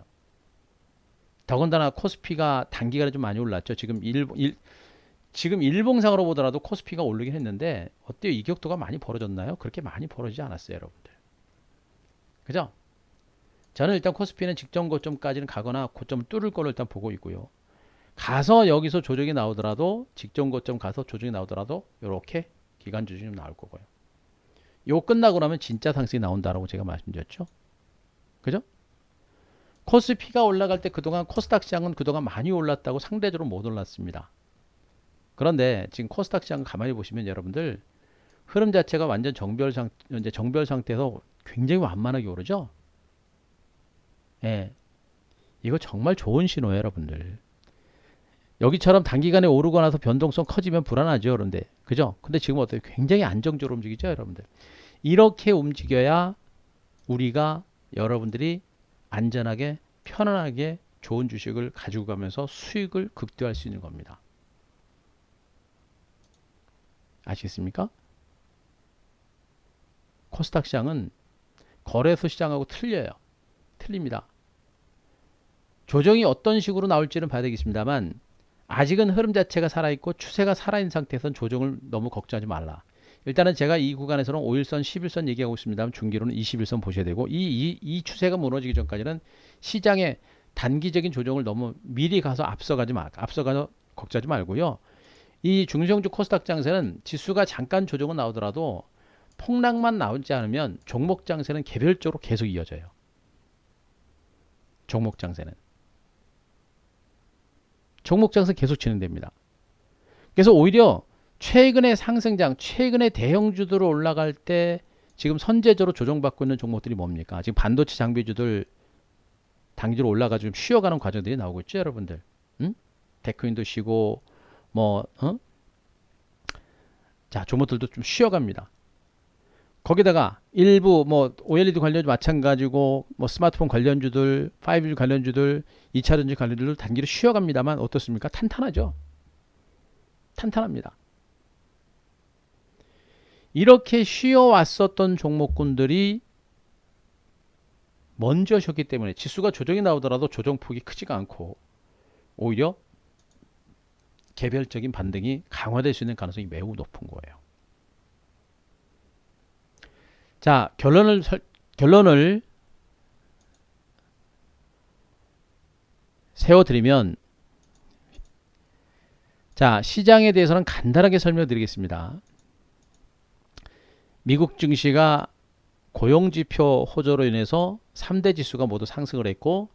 더군다나 코스피가 단기간에 좀 많이 올랐죠. 지금 일봉상으로 보더라도 코스피가 오르긴 했는데 어때요? 이격도가 많이 벌어졌나요? 그렇게 많이 벌어지지 않았어요, 여러분들. 그죠? 저는 일단 코스피는 직전 고점까지는 가거나 고점을 뚫을 걸로 일단 보고 있고요. 가서 여기서 조정이 나오더라도, 직전 고점 가서 조정이 나오더라도 이렇게 기간 조정이 좀 나올 거고요. 요 끝나고 나면 진짜 상승이 나온다라고 제가 말씀드렸죠. 그죠? 코스피가 올라갈 때 그동안 코스닥 시장은 그동안 많이 올랐다고 상대적으로 못 올랐습니다. 그런데 지금 코스닥 시장 가만히 보시면 여러분들 흐름 자체가 완전 정별 상태에서 굉장히 완만하게 오르죠. 예, 이거 정말 좋은 신호예요, 여러분들. 여기처럼 단기간에 오르고 나서 변동성 커지면 불안하죠, 그런데 그죠? 근데 지금 어때요? 굉장히 안정적으로 움직이죠, 여러분들. 이렇게 움직여야 우리가, 여러분들이 안전하게 편안하게 좋은 주식을 가지고 가면서 수익을 극대화할 수 있는 겁니다. 아시겠습니까? 코스닥 시장은 거래소 시장하고 틀립니다. 조정이 어떤 식으로 나올지는 봐야 되겠습니다만 아직은 흐름 자체가 살아있고 추세가 살아있는 상태에서는 조정을 너무 걱정하지 말라. 일단은 제가 이 구간에서는 5일선, 10일선 얘기하고 있습니다만 중기로는 21선 보셔야 되고, 이 추세가 무너지기 전까지는 시장의 단기적인 조정을 너무 미리 가서 앞서가서 걱정하지 말고요. 이 중성주 코스닥 장세는 지수가 잠깐 조정은 나오더라도 폭락만 나오지 않으면 종목 장세는 개별적으로 계속 이어져요. 종목 장세는. 종목 장세 계속 진행됩니다. 그래서 오히려 최근의 상승장, 최근의 대형주들로 올라갈 때 지금 선제적으로 조정받고 있는 종목들이 뭡니까? 지금 반도체 장비주들 단기로 올라가지고 좀 쉬어가는 과정들이 나오고 있죠, 여러분들. 응? 데크윈도 쉬고 자, 종목들도 좀 쉬어갑니다. 거기다가 일부 뭐 OLED 관련주 마찬가지고 뭐 스마트폰 관련주들, 5G 관련주들, 2차 전지 관련주들 단기로 쉬어갑니다만 어떻습니까? 탄탄하죠. 탄탄합니다. 이렇게 쉬어왔었던 종목군들이 먼저 쉬었기 때문에 지수가 조정이 나오더라도 조정폭이 크지가 않고 오히려 개별적인 반등이 강화될 수 있는 가능성이 매우 높은 거예요. 자, 결론을 세워드리면, 자, 시장에 대해서는 간단하게 설명드리겠습니다. 미국 증시가 고용지표 호조로 인해서 3대 지수가 모두 상승을 했고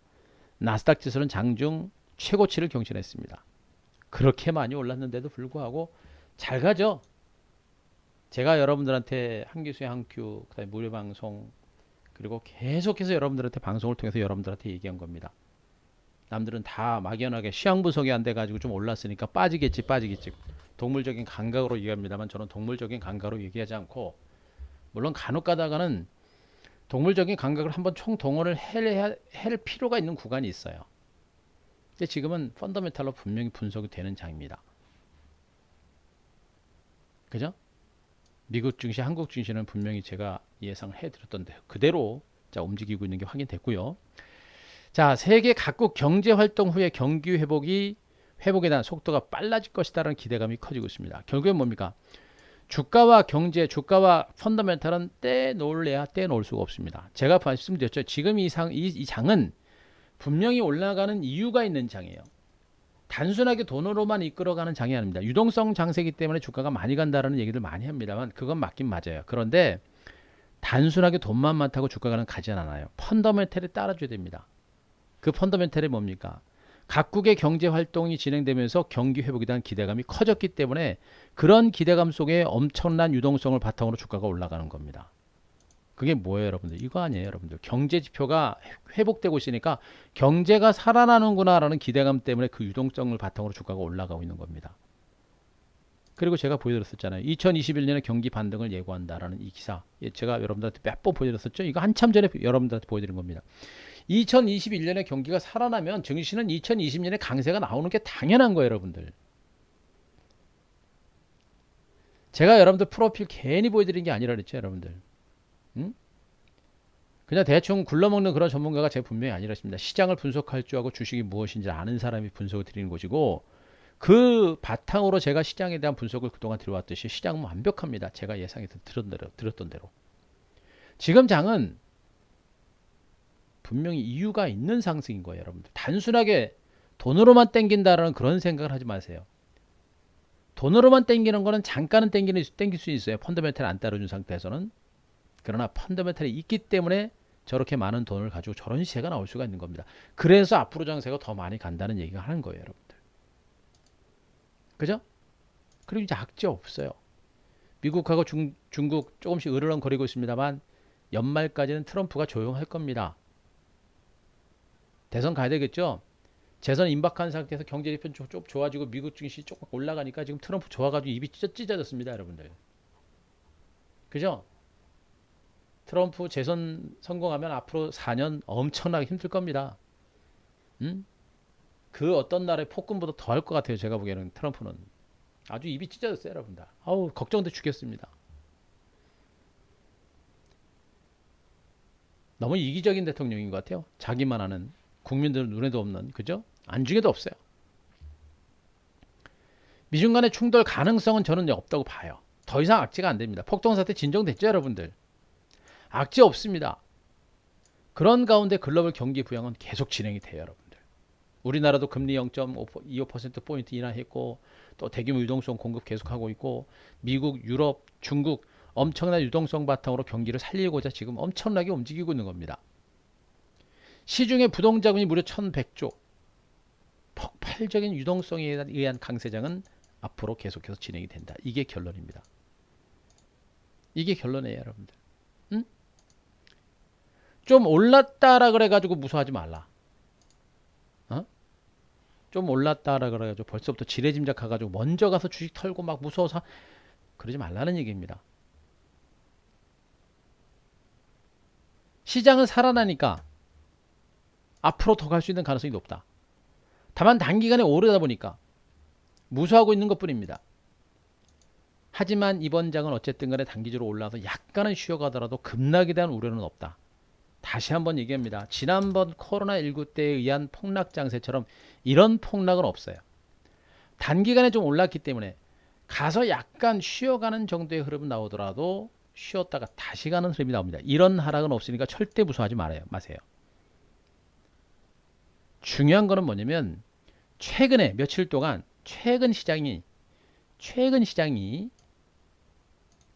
나스닥 지수는 장중 최고치를 경신했습니다. 그렇게 많이 올랐는데도 불구하고 잘 가죠. 제가 여러분들한테 한기수의 한큐, 그다음에 무료 방송, 그리고 계속해서 여러분들한테 방송을 통해서 여러분들한테 얘기한 겁니다. 남들은 다 막연하게 시황 분석이 안 돼가지고 좀 올랐으니까 빠지겠지. 동물적인 감각으로 얘기합니다만 저는 동물적인 감각으로 얘기하지 않고, 물론 간혹 가다가는 동물적인 감각을 한번 총동원을 할 필요가 있는 구간이 있어요. 근데 지금은 펀더멘탈로 분명히 분석이 되는 장입니다. 그죠? 미국 증시, 한국 증시는 분명히 제가 예상을 해드렸던데 그대로 자 움직이고 있는 게 확인됐고요. 자, 세계 각국 경제 활동 후에 경기 회복에 대한 속도가 빨라질 것이다라는 기대감이 커지고 있습니다. 결국엔 뭡니까? 주가와 경제, 주가와 펀더멘탈은 떼놓을래야 떼놓을 수가 없습니다. 제가 말씀드렸죠. 지금 이 장은 분명히 올라가는 이유가 있는 장이에요. 단순하게 돈으로만 이끌어가는 장이 아닙니다. 유동성 장세이기 때문에 주가가 많이 간다라는 얘기를 많이 합니다만 그건 맞긴 맞아요. 그런데 단순하게 돈만 많다고 주가가 가지 않아요. 펀더멘탈에 따라줘야 됩니다. 그 펀더멘탈이 뭡니까? 각국의 경제 활동이 진행되면서 경기 회복에 대한 기대감이 커졌기 때문에 그런 기대감 속에 엄청난 유동성을 바탕으로 주가가 올라가는 겁니다. 그게 뭐예요, 여러분들? 이거 아니에요, 여러분들. 경제 지표가 회복되고 있으니까 경제가 살아나는구나라는 기대감 때문에 그 유동성을 바탕으로 주가가 올라가고 있는 겁니다. 그리고 제가 보여드렸었잖아요. 2021년에 경기 반등을 예고한다라는 이 기사. 제가 여러분들한테 몇 번 보여드렸었죠. 이거 한참 전에 여러분들한테 보여드린 겁니다. 2021년에 경기가 살아나면 증시는 2020년에 강세가 나오는 게 당연한 거예요, 여러분들. 제가 여러분들 프로필 괜히 보여드린 게 아니라 그랬죠, 여러분들. 응? 그냥 대충 굴러먹는 그런 전문가가 제가 분명히 아니라습니다. 시장을 분석할 줄 알고 주식이 무엇인지 아는 사람이 분석을 드리는 것이고 그 바탕으로 제가 시장에 대한 분석을 그동안 들어왔듯이 시장은 완벽합니다. 제가 예상해서 들었던 대로. 지금 장은 분명히 이유가 있는 상승인 거예요, 여러분들. 단순하게 돈으로만 땡긴다라는 그런 생각을 하지 마세요. 돈으로만 땡기는 거는 잠깐은 땡길 수 있어요. 펀더멘탈 안 따라준 상태에서는. 그러나 펀더멘탈이 있기 때문에 저렇게 많은 돈을 가지고 저런 시세가 나올 수가 있는 겁니다. 그래서 앞으로 장세가 더 많이 간다는 얘기가 하는 거예요, 여러분들. 그죠? 그리고 이제 악재 없어요. 미국하고 중국 조금씩 으르렁거리고 있습니다만 연말까지는 트럼프가 조용할 겁니다. 대선 가야 되겠죠? 재선 임박한 상태에서 경제지표 좀 좋아지고 미국 증시 조금 올라가니까 지금 트럼프 좋아가지고 입이 찢어졌습니다, 여러분들. 그죠? 트럼프 재선 성공하면 앞으로 4년 엄청나게 힘들 겁니다. 그 어떤 날의 폭군보다 더 할 것 같아요. 제가 보기에는 트럼프는. 아주 입이 찢어졌어요, 여러분들. 아우, 걱정돼 죽겠습니다. 너무 이기적인 대통령인 것 같아요. 자기만 아는, 국민들 눈에도 없는, 그죠? 안중에도 없어요. 미중 간의 충돌 가능성은 저는 없다고 봐요. 더 이상 악재가 안 됩니다. 폭동사태 진정됐죠, 여러분들? 악재 없습니다. 그런 가운데 글로벌 경기 부양은 계속 진행이 돼요, 여러분들. 우리나라도 금리 0.25%포인트 인하했고 또 대규모 유동성 공급 계속하고 있고 미국, 유럽, 중국 엄청난 유동성 바탕으로 경기를 살리고자 지금 엄청나게 움직이고 있는 겁니다. 시중에 부동자금이 무려 1100조. 폭발적인 유동성에 의한 강세장은 앞으로 계속해서 진행이 된다. 이게 결론입니다. 이게 결론이에요, 여러분들. 응? 좀 올랐다라 그래가지고 무서워하지 말라. 어? 좀 올랐다라 그래가지고 벌써부터 지레짐작해가지고 먼저 가서 주식 털고 막 무서워서 그러지 말라는 얘기입니다. 시장은 살아나니까 앞으로 더 갈 수 있는 가능성이 높다. 다만 단기간에 오르다 보니까 무서워하고 있는 것뿐입니다. 하지만 이번 장은 어쨌든 간에 단기적으로 올라와서 약간은 쉬어가더라도 급락에 대한 우려는 없다. 다시 한번 얘기합니다. 지난번 코로나19 때에 의한 폭락 장세처럼 이런 폭락은 없어요. 단기간에 좀 올랐기 때문에 가서 약간 쉬어가는 정도의 흐름은 나오더라도 쉬었다가 다시 가는 흐름이 나옵니다. 이런 하락은 없으니까 절대 무서워하지 마세요. 중요한 거는 뭐냐면 최근에 며칠 동안 최근 시장이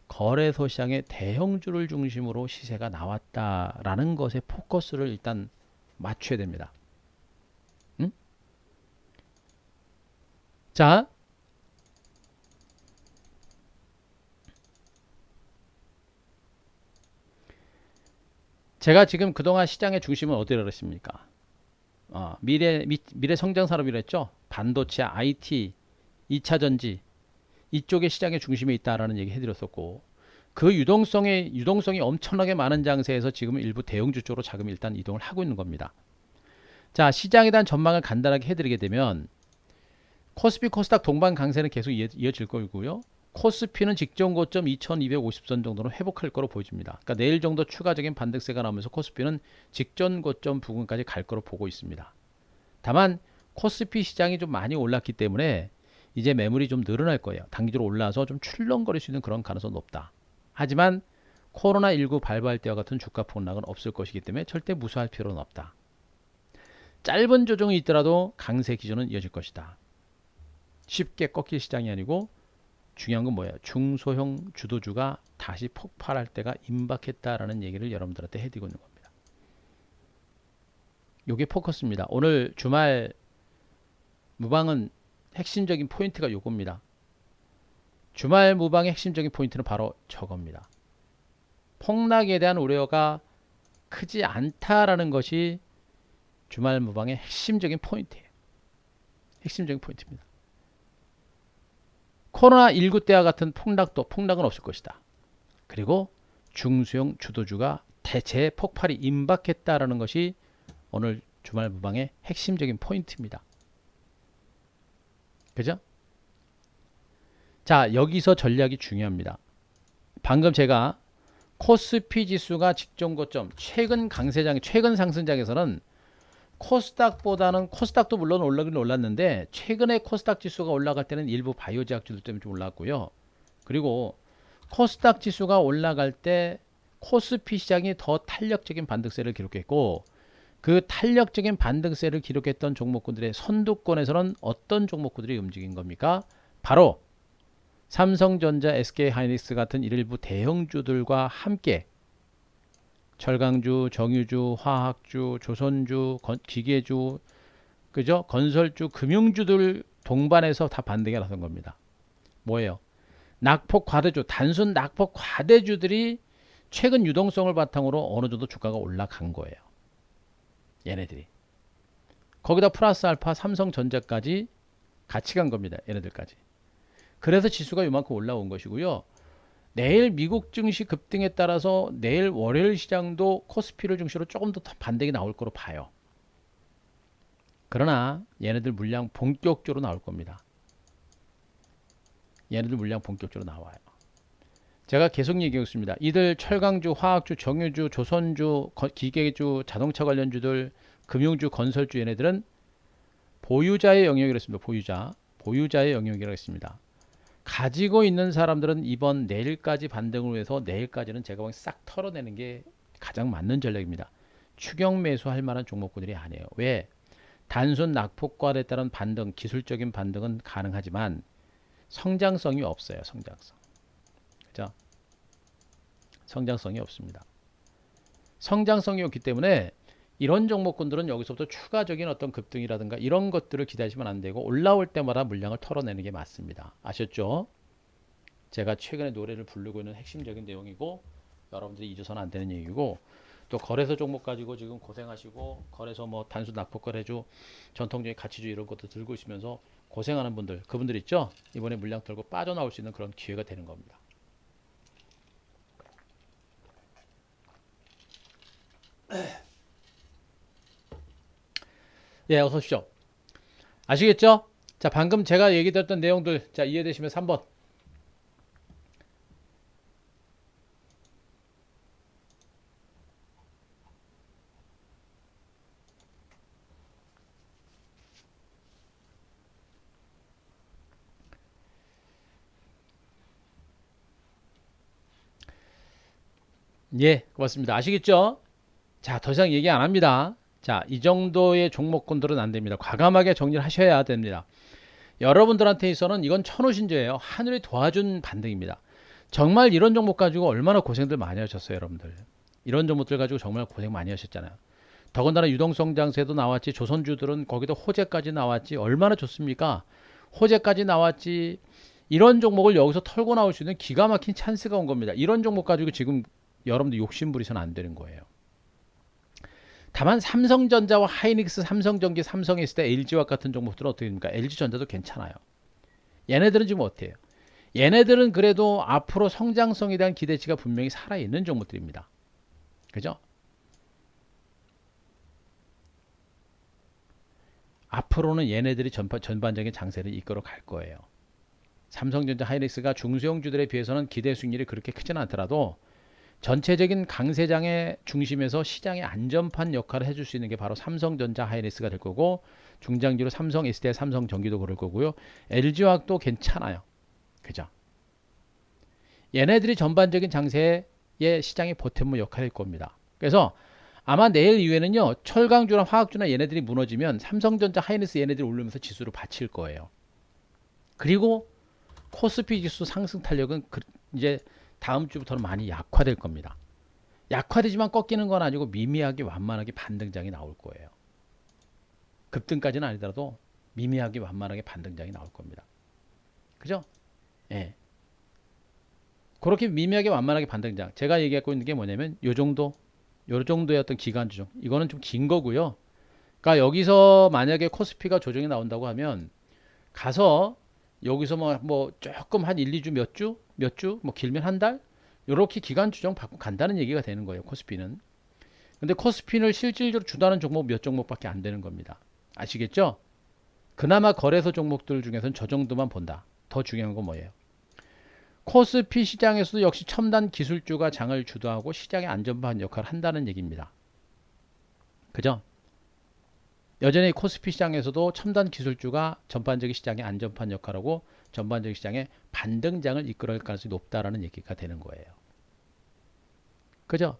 거래소 시장의 대형주를 중심으로 시세가 나왔다라는 것에 포커스를 일단 맞춰야 됩니다. 응? 자, 제가 지금 그동안 시장의 중심은 어디로 했습니까? 미래 성장 산업이라 했죠. 반도체, IT, 2차 전지 이쪽에 시장의 중심에 있다라는 얘기 해드렸었고 그 유동성이 엄청나게 많은 장세에서 지금 일부 대형주 쪽으로 자금 일단 이동을 하고 있는 겁니다. 자, 시장에 대한 전망을 간단하게 해드리게 되면 코스피 코스닥 동반 강세는 계속 이어질 거고요. 코스피는 직전 고점 2250선 정도는 회복할 거로 보여집니다. 그러니까 내일 정도 추가적인 반등세가 나오면서 코스피는 직전 고점 부근까지 갈 거로 보고 있습니다. 다만 코스피 시장이 좀 많이 올랐기 때문에 이제 매물이 좀 늘어날 거예요. 단기적으로 올라서 좀 출렁거릴 수 있는 그런 가능성은 높다. 하지만 코로나19 발발 때와 같은 주가 폭락은 없을 것이기 때문에 절대 무서워할 필요는 없다. 짧은 조정이 있더라도 강세 기조는 이어질 것이다. 쉽게 꺾일 시장이 아니고 중요한 건 뭐예요? 중소형 주도주가 다시 폭발할 때가 임박했다라는 얘기를 여러분들한테 해드리고 있는 겁니다. 이게 포커스입니다. 오늘 주말 무방은 핵심적인 포인트가 요겁니다. 주말 무방의 핵심적인 포인트는 바로 저겁니다. 폭락에 대한 우려가 크지 않다라는 것이 주말 무방의 핵심적인 포인트예요. 핵심적인 포인트입니다. 코로나19 때와 같은 폭락은 없을 것이다. 그리고 중소형 주도주가 대체 폭발이 임박했다라는 것이 오늘 주말 무방의 핵심적인 포인트입니다. 그죠? 자, 여기서 전략이 중요합니다. 방금 제가 코스피 지수가 직전 고점, 최근 상승장에서는 코스닥도 물론 올라긴 올랐는데 최근에 코스닥 지수가 올라갈 때는 일부 바이오 제약주들 때문에 좀 올랐고요. 그리고 코스닥 지수가 올라갈 때 코스피 시장이 더 탄력적인 반등세를 기록했고 그 탄력적인 반등세를 기록했던 종목군들의 선두권에서는 어떤 종목군들이 움직인 겁니까? 바로 삼성전자, SK하이닉스 같은 일부 대형주들과 함께 철강주, 정유주, 화학주, 조선주, 기계주, 그죠? 건설주, 금융주들 동반해서 다 반등에 나선 겁니다. 뭐예요? 낙폭 과대주, 단순 낙폭 과대주들이 최근 유동성을 바탕으로 어느 정도 주가가 올라간 거예요. 얘네들이. 거기다 플러스 알파 삼성전자까지 같이 간 겁니다. 얘네들까지. 그래서 지수가 이만큼 올라온 것이고요. 내일 미국 증시 급등에 따라서 내일 월요일 시장도 코스피를 중심으로 조금 더 반등이 나올 거로 봐요. 그러나 얘네들 물량 본격적으로 나올 겁니다. 얘네들 물량 본격적으로 나와요. 제가 계속 얘기하고 있습니다. 이들 철강주, 화학주, 정유주, 조선주, 기계주, 자동차 관련주들, 금융주, 건설주 얘네들은 보유자의 영역이라고 했습니다. 보유자의 영역이라고 했습니다. 가지고 있는 사람들은 이번 내일까지 반등을 위해서 내일까지는 제가 보기엔 싹 털어내는 게 가장 맞는 전략입니다. 추격 매수할 만한 종목군들이 아니에요. 왜? 단순 낙폭과에 따른 반등, 기술적인 반등은 가능하지만 성장성이 없어요. 성장성. 그죠? 성장성이 없습니다. 성장성이 없기 때문에 이런 종목군들은 여기서부터 추가적인 어떤 급등이라든가 이런 것들을 기대하시면 안 되고 올라올 때마다 물량을 털어내는 게 맞습니다. 아셨죠? 제가 최근에 노래를 부르고 있는 핵심적인 내용이고 여러분들이 잊어서는 안 되는 얘기고 또 거래소 종목 가지고 지금 고생하시고 거래소 뭐 단순 낙폭거래주 전통적인 가치주 이런 것도 들고 있으면서 고생하는 분들 그분들 있죠? 이번에 물량 털고 빠져나올 수 있는 그런 기회가 되는 겁니다. 예, 어서 오십시오. 아시겠죠? 자, 방금 제가 얘기 드렸던 내용들 자 이해되시면 3번. 예, 고맙습니다. 아시겠죠? 자, 더 이상 얘기 안 합니다. 자, 이 정도의 종목군들은 안 됩니다. 과감하게 정리를 하셔야 됩니다. 여러분들한테 있어서는 이건 천우신조예요. 하늘이 도와준 반등입니다. 정말 이런 종목 가지고 얼마나 고생들 많이 하셨어요, 여러분들. 이런 종목들 가지고 정말 고생 많이 하셨잖아요. 더군다나 유동성 장세도 나왔지, 조선주들은 거기도 호재까지 나왔지, 얼마나 좋습니까? 호재까지 나왔지, 이런 종목을 여기서 털고 나올 수 있는 기가 막힌 찬스가 온 겁니다. 이런 종목 가지고 지금 여러분들 욕심 부리서는 안 되는 거예요. 다만 삼성전자와 하이닉스, 삼성전기, 삼성에스테, LG와 같은 종목들은 어떻게 됩니까? LG전자도 괜찮아요. 얘네들은 지금 어때요? 얘네들은 그래도 앞으로 성장성에 대한 기대치가 분명히 살아있는 종목들입니다. 그죠? 앞으로는 얘네들이 전반적인 장세를 이끌어 갈 거예요. 삼성전자, 하이닉스가 중소형주들에 비해서는 기대 수익률이 그렇게 크지는 않더라도 전체적인 강세장의 중심에서 시장의 안전판 역할을 해줄 수 있는 게 바로 삼성전자, 하이닉스가 될 거고 중장기로 삼성 에스테, 삼성전기도 그럴 거고요. LG화학도 괜찮아요. 그죠? 얘네들이 전반적인 장세의 시장의 보탬물 역할을 할 겁니다. 그래서 아마 내일 이후에는요. 철강주나 화학주나 얘네들이 무너지면 삼성전자, 하이닉스 얘네들이 오르면서 지수를 받칠 거예요. 그리고 코스피 지수 상승 탄력은 이제 다음 주부터는 많이 약화될 겁니다. 약화되지만 꺾이는 건 아니고 미미하게 완만하게 반등장이 나올 거예요. 급등까지는 아니더라도 미미하게 완만하게 반등장이 나올 겁니다. 그죠? 예. 그렇게 미미하게 완만하게 반등장. 제가 얘기하고 있는 게 뭐냐면 요 정도의 어떤 기간주죠. 이거는 좀 긴 거고요. 그러니까 여기서 만약에 코스피가 조정이 나온다고 하면 가서 여기서 뭐 조금 한 1, 2주 몇 주, 뭐 길면 한 달 이렇게 기간 조정 받고 간다는 얘기가 되는 거예요. 코스피는. 근데 코스피를 실질적으로 주도하는 종목 몇 종목밖에 안 되는 겁니다. 아시겠죠? 그나마 거래소 종목들 중에서는 저 정도만 본다. 더 중요한 건 뭐예요? 코스피 시장에서도 역시 첨단 기술주가 장을 주도하고 시장의 안전판 역할을 한다는 얘기입니다. 그죠? 여전히 코스피 시장에서도 첨단 기술주가 전반적인 시장의 안전판 역할하고 전반적인 시장의 반등장을 이끌어갈 가능성이 높다라는 얘기가 되는 거예요. 그죠?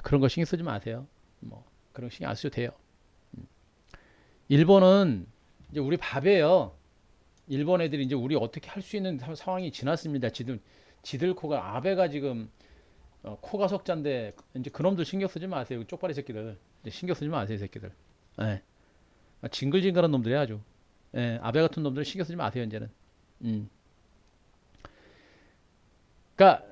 그런 거 신경 쓰지 마세요. 뭐 그런 거 신경 안 써도 돼요. 일본은 이제 우리 밥이에요. 일본 애들이 이제 우리 어떻게 할 수 있는 상황이 지났습니다. 지들 코가 아베가 지금 코가 석잔데 이제 그놈들 신경 쓰지 마세요. 쪽발이 새끼들. 이제 신경 쓰지 마세요, 새끼들. 예. 징글징글한 놈들이 아주. 예, 아베 같은 놈들 신경 쓰지 마세요, 이제는. 음. 그러니까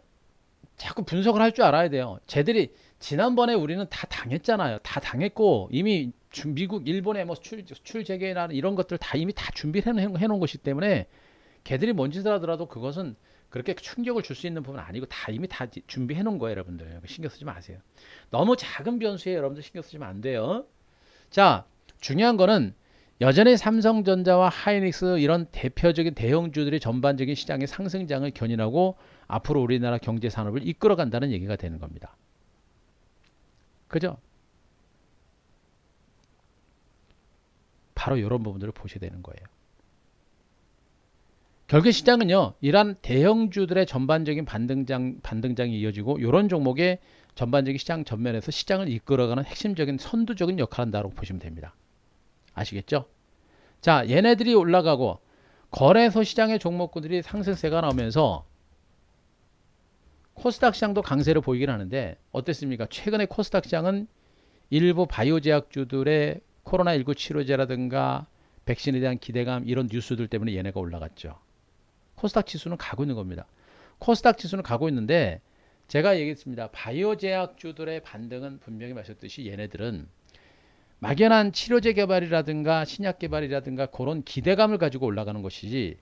자꾸 분석을 할 줄 알아야 돼요. 쟤들이 지난번에 우리는 다 당했잖아요. 다 당했고 이미 미국, 일본의 뭐 출재계나 이런 것들 다 이미 다 준비해 놓은 것이기 때문에 걔들이 뭔 짓을 하더라도 그것은 그렇게 충격을 줄 수 있는 부분은 아니고 다 이미 다 준비해 놓은 거예요, 여러분들. 신경 쓰지 마세요. 너무 작은 변수에 여러분들 신경 쓰시면 안 돼요. 자, 중요한 거는 여전히 삼성전자와 하이닉스 이런 대표적인 대형주들이 전반적인 시장의 상승장을 견인하고 앞으로 우리나라 경제 산업을 이끌어 간다는 얘기가 되는 겁니다. 그죠? 바로 이런 부분들을 보셔야 되는 거예요. 결국 시장은요, 이러한 대형주들의 전반적인 반등장이 이어지고 이런 종목의 전반적인 시장 전면에서 시장을 이끌어가는 핵심적인 선두적인 역할을 한다고 보시면 됩니다. 아시겠죠? 자, 얘네들이 올라가고 거래소 시장의 종목군들이 상승세가 나오면서 코스닥 시장도 강세를 보이긴 하는데 어땠습니까? 최근에 코스닥 시장은 일부 바이오 제약주들의 코로나19 치료제라든가 백신에 대한 기대감 이런 뉴스들 때문에 얘네가 올라갔죠. 코스닥 지수는 가고 있는 겁니다. 코스닥 지수는 가고 있는데 제가 얘기했습니다. 바이오 제약주들의 반등은 분명히 말씀드렸듯이 얘네들은 막연한 치료제 개발이라든가 신약 개발이라든가 그런 기대감을 가지고 올라가는 것이지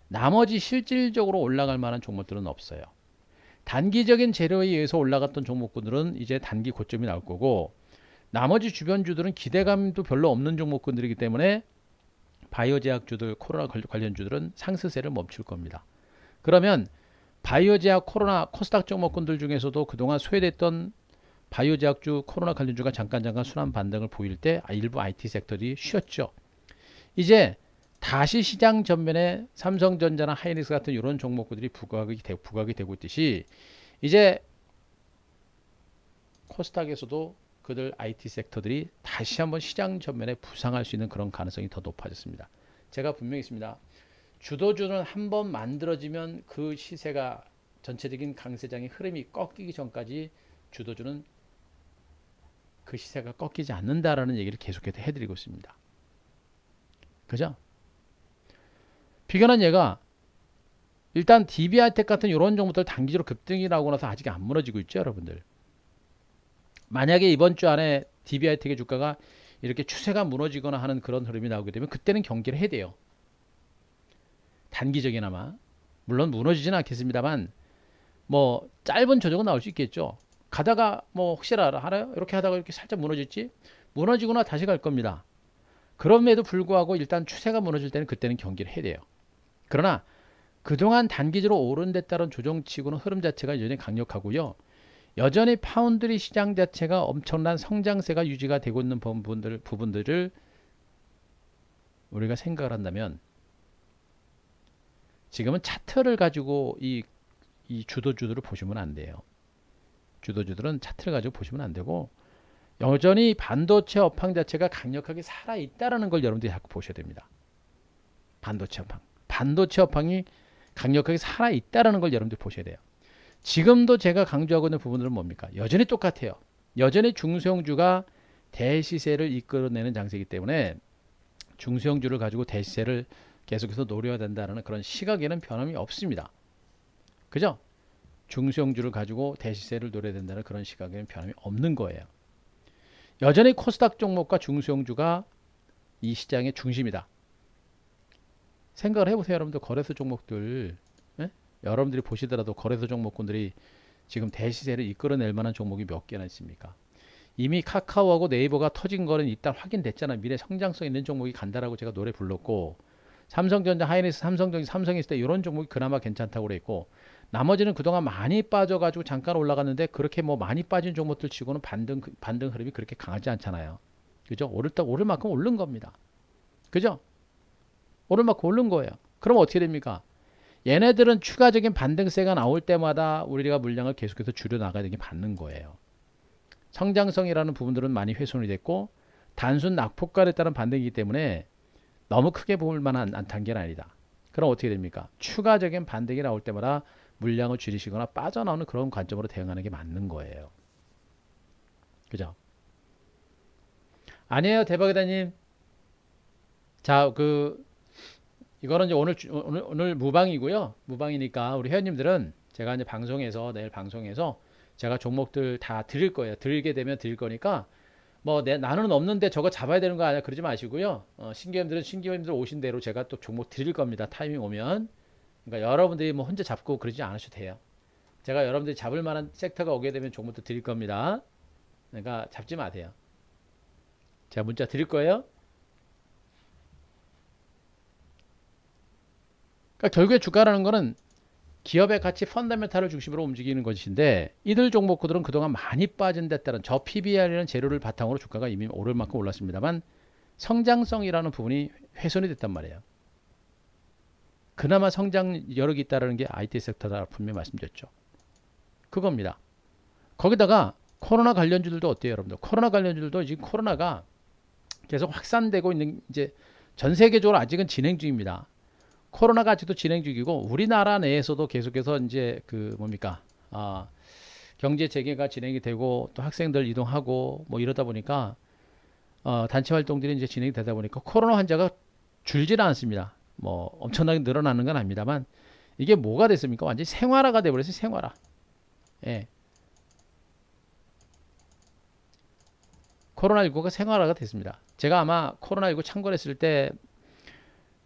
나머지 실질적으로 올라갈 만한 종목들은 없어요. 단기적인 재료에 의해서 올라갔던 종목군들은 이제 단기 고점이 나올 거고 나머지 주변주들은 기대감도 별로 없는 종목군들이기 때문에 바이오 제약주들, 코로나 관련주들은 상승세를 멈출 겁니다. 그러면 바이오 제약, 코로나, 코스닥 종목군들 중에서도 그동안 소외됐던 바이오 제약주, 코로나 관련주가 잠깐 순환 반등을 보일 때 일부 IT 섹터들이 쉬었죠. 이제 다시 시장 전면에 삼성전자나 하이닉스 같은 이런 종목들이 부각이 되고 있듯이 이제 코스닥에서도 그들 IT 섹터들이 다시 한번 시장 전면에 부상할 수 있는 그런 가능성이 더 높아졌습니다. 제가 분명히 있습니다. 주도주는 한번 만들어지면 그 시세가 전체적인 강세장의 흐름이 꺾이기 전까지 주도주는 그 시세가 꺾이지 않는다라는 얘기를 계속해서 해드리고 있습니다. 그죠? 비견한 얘가 일단 DBI텍 같은 이런 종목들 단기적으로 급등이 나오고 나서 아직 안 무너지고 있죠, 여러분들. 만약에 이번 주 안에 DBI텍의 주가가 이렇게 추세가 무너지거나 하는 그런 흐름이 나오게 되면 그때는 경기를 해야 돼요. 단기적이나마. 물론 무너지지는 않겠습니다만 뭐 짧은 조정은 나올 수 있겠죠. 가다가 뭐 혹시나 알아요? 이렇게 하다가 이렇게 살짝 무너질지? 무너지거나 다시 갈 겁니다. 그럼에도 불구하고 일단 추세가 무너질 때는 그때는 경기를 해야 돼요. 그러나 그동안 단기적으로 오른 데 따른 조정치고는 흐름 자체가 여전히 강력하고요. 여전히 파운드리 시장 자체가 엄청난 성장세가 유지가 되고 있는 부분들을 우리가 생각을 한다면 지금은 차트를 가지고 이 주도주들을 보시면 안 돼요. 주도주들은 차트를 가지고 보시면 안 되고 여전히 반도체 업황 자체가 강력하게 살아있다는 걸 여러분들이 자꾸 보셔야 됩니다. 반도체 업황이 강력하게 살아있다는 걸 여러분들이 보셔야 돼요. 지금도 제가 강조하고 있는 부분들은 뭡니까? 여전히 똑같아요. 여전히 중소형주가 대시세를 이끌어내는 장세이기 때문에 중소형주를 가지고 대시세를 계속해서 노려야 된다는 그런 시각에는 변함이 없습니다. 그죠? 중소형주를 가지고 대시세를 노려야 된다는 그런 시각에는 변함이 없는 거예요. 여전히 코스닥 종목과 중소형주가 이 시장의 중심이다. 생각을 해보세요. 여러분들 거래소 종목들 여러분들이 보시더라도 거래소 종목군들이 지금 대시세를 이끌어낼 만한 종목이 몇 개나 있습니까? 이미 카카오하고 네이버가 터진 거는 일단 확인됐잖아. 미래 성장성 있는 종목이 간다라고 제가 노래 불렀고 삼성전자, 하이닉스, 삼성이 있을 때 이런 종목이 그나마 괜찮다고 그랬고 나머지는 그동안 많이 빠져가지고 잠깐 올라갔는데 그렇게 뭐 많이 빠진 종목들 치고는 반등 흐름이 그렇게 강하지 않잖아요. 그죠? 오를 만큼 오른 겁니다. 그죠? 오를 만큼 오른 거예요. 그럼 어떻게 됩니까? 얘네들은 추가적인 반등세가 나올 때마다 우리가 물량을 계속해서 줄여 나가야 되게 받는 거예요. 성장성이라는 부분들은 많이 훼손이 됐고 단순 낙폭과에 따른 반등이기 때문에 너무 크게 볼 만한 단계는 아니다. 그럼 어떻게 됩니까? 추가적인 반등이 나올 때마다 물량을 줄이시거나 빠져나오는 그런 관점으로 대응하는 게 맞는 거예요. 그죠? 아니에요, 대박이다님. 자, 이거는 이제 오늘 무방이고요. 무방이니까 우리 회원님들은 제가 이제 내일 방송에서 제가 종목들 다 드릴 거예요. 드리게 되면 드릴 거니까 뭐 나는 없는데 저거 잡아야 되는 거 아니야 그러지 마시고요. 신규회원님들 오신 대로 제가 또 종목 드릴 겁니다. 타이밍 오면. 그러니까 여러분들이 뭐 혼자 잡고 그러지 않으셔도 돼요. 제가 여러분들이 잡을 만한 섹터가 오게 되면 종목도 드릴 겁니다. 그러니까 잡지 마세요. 제가 문자 드릴 거예요. 그러니까 결국에 주가라는 거는 기업의 가치 펀더멘탈을 중심으로 움직이는 것인데 이들 종목들은 그동안 많이 빠진 데 따른 저 PBR이라는 재료를 바탕으로 주가가 이미 오를 만큼 올랐습니다만 성장성이라는 부분이 훼손이 됐단 말이에요. 그나마 성장 여력이 있다는 게 IT 섹터다 분명히 말씀드렸죠. 그겁니다. 거기다가 코로나 관련주들도 어때요, 여러분들? 코로나 관련주들도 지금 코로나가 계속 확산되고 있는 이제 전 세계적으로 아직은 진행 중입니다. 코로나가 아직도 진행 중이고 우리나라 내에서도 계속해서 이제 그 뭡니까 경제 재개가 진행이 되고 또 학생들 이동하고 뭐 이러다 보니까 단체 활동들이 이제 진행이 되다 보니까 코로나 환자가 줄질 않습니다. 뭐 엄청나게 늘어나는 건 아닙니다만 이게 뭐가 됐습니까? 완전히 생활화가 돼버렸어요. 생활화. 예. 코로나19가 생활화가 됐습니다. 제가 아마 코로나19 창궐했을 때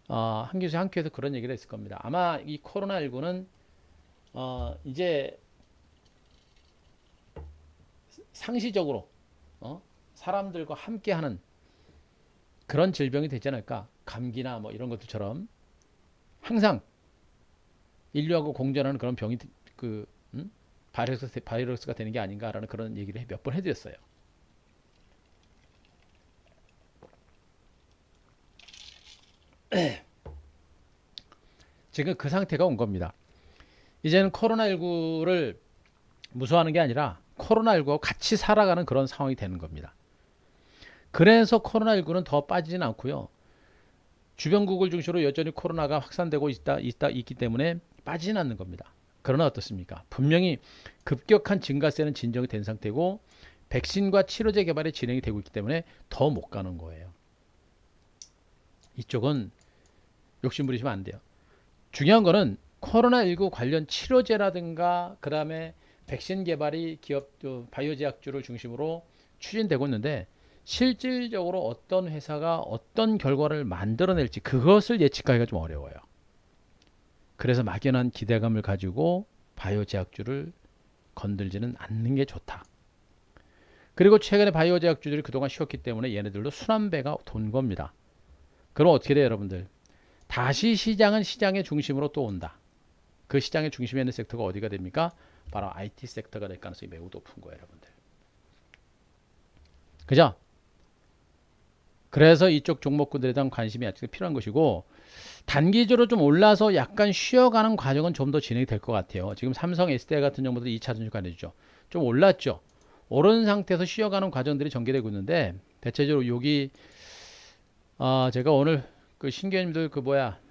한 교수 한 교에서 그런 얘기를 했을 겁니다. 아마 이 코로나19는 이제 상시적으로 사람들과 함께하는 그런 질병이 되지 않을까? 감기나 뭐 이런 것들처럼 항상 인류하고 공존하는 그런 병이 그 바이러스가 되는 게 아닌가라는 그런 얘기를 몇 번 해드렸어요. 지금 그 상태가 온 겁니다. 이제는 코로나19를 무서워하는 게 아니라 코로나19와 같이 살아가는 그런 상황이 되는 겁니다. 그래서 코로나19는 더 빠지진 않고요. 주변국을 중심으로 여전히 코로나가 확산되고 있기 때문에 빠지진 않는 겁니다. 그러나 어떻습니까? 분명히 급격한 증가세는 진정이 된 상태고 백신과 치료제 개발이 진행이 되고 있기 때문에 더 못 가는 거예요. 이쪽은 욕심 부리시면 안 돼요. 중요한 거는 코로나19 관련 치료제라든가 그 다음에 백신 개발이 기업 바이오 제약주를 중심으로 추진되고 있는데 실질적으로 어떤 회사가 어떤 결과를 만들어낼지 그것을 예측하기가 좀 어려워요. 그래서 막연한 기대감을 가지고 바이오 제약주를 건들지는 않는 게 좋다. 그리고 최근에 바이오 제약주들이 그동안 쉬었기 때문에 얘네들도 순환배가 돈 겁니다. 그럼 어떻게 돼요, 여러분들? 다시 시장은 시장의 중심으로 또 온다. 그 시장의 중심에 있는 섹터가 어디가 됩니까? 바로 IT 섹터가 될 가능성이 매우 높은 거예요, 여러분들. 그죠? 그래서 이쪽 종목군들에 대한 관심이 아직 필요한 것이고 단기적으로 좀 올라서 약간 쉬어가는 과정은 좀 더 진행이 될 것 같아요. 지금 삼성 SDI 같은 경우도 2차전 주가내죠. 좀 올랐죠. 오른 상태에서 쉬어가는 과정들이 전개되고 있는데 대체적으로 여기 제가 오늘 그 신규님들 그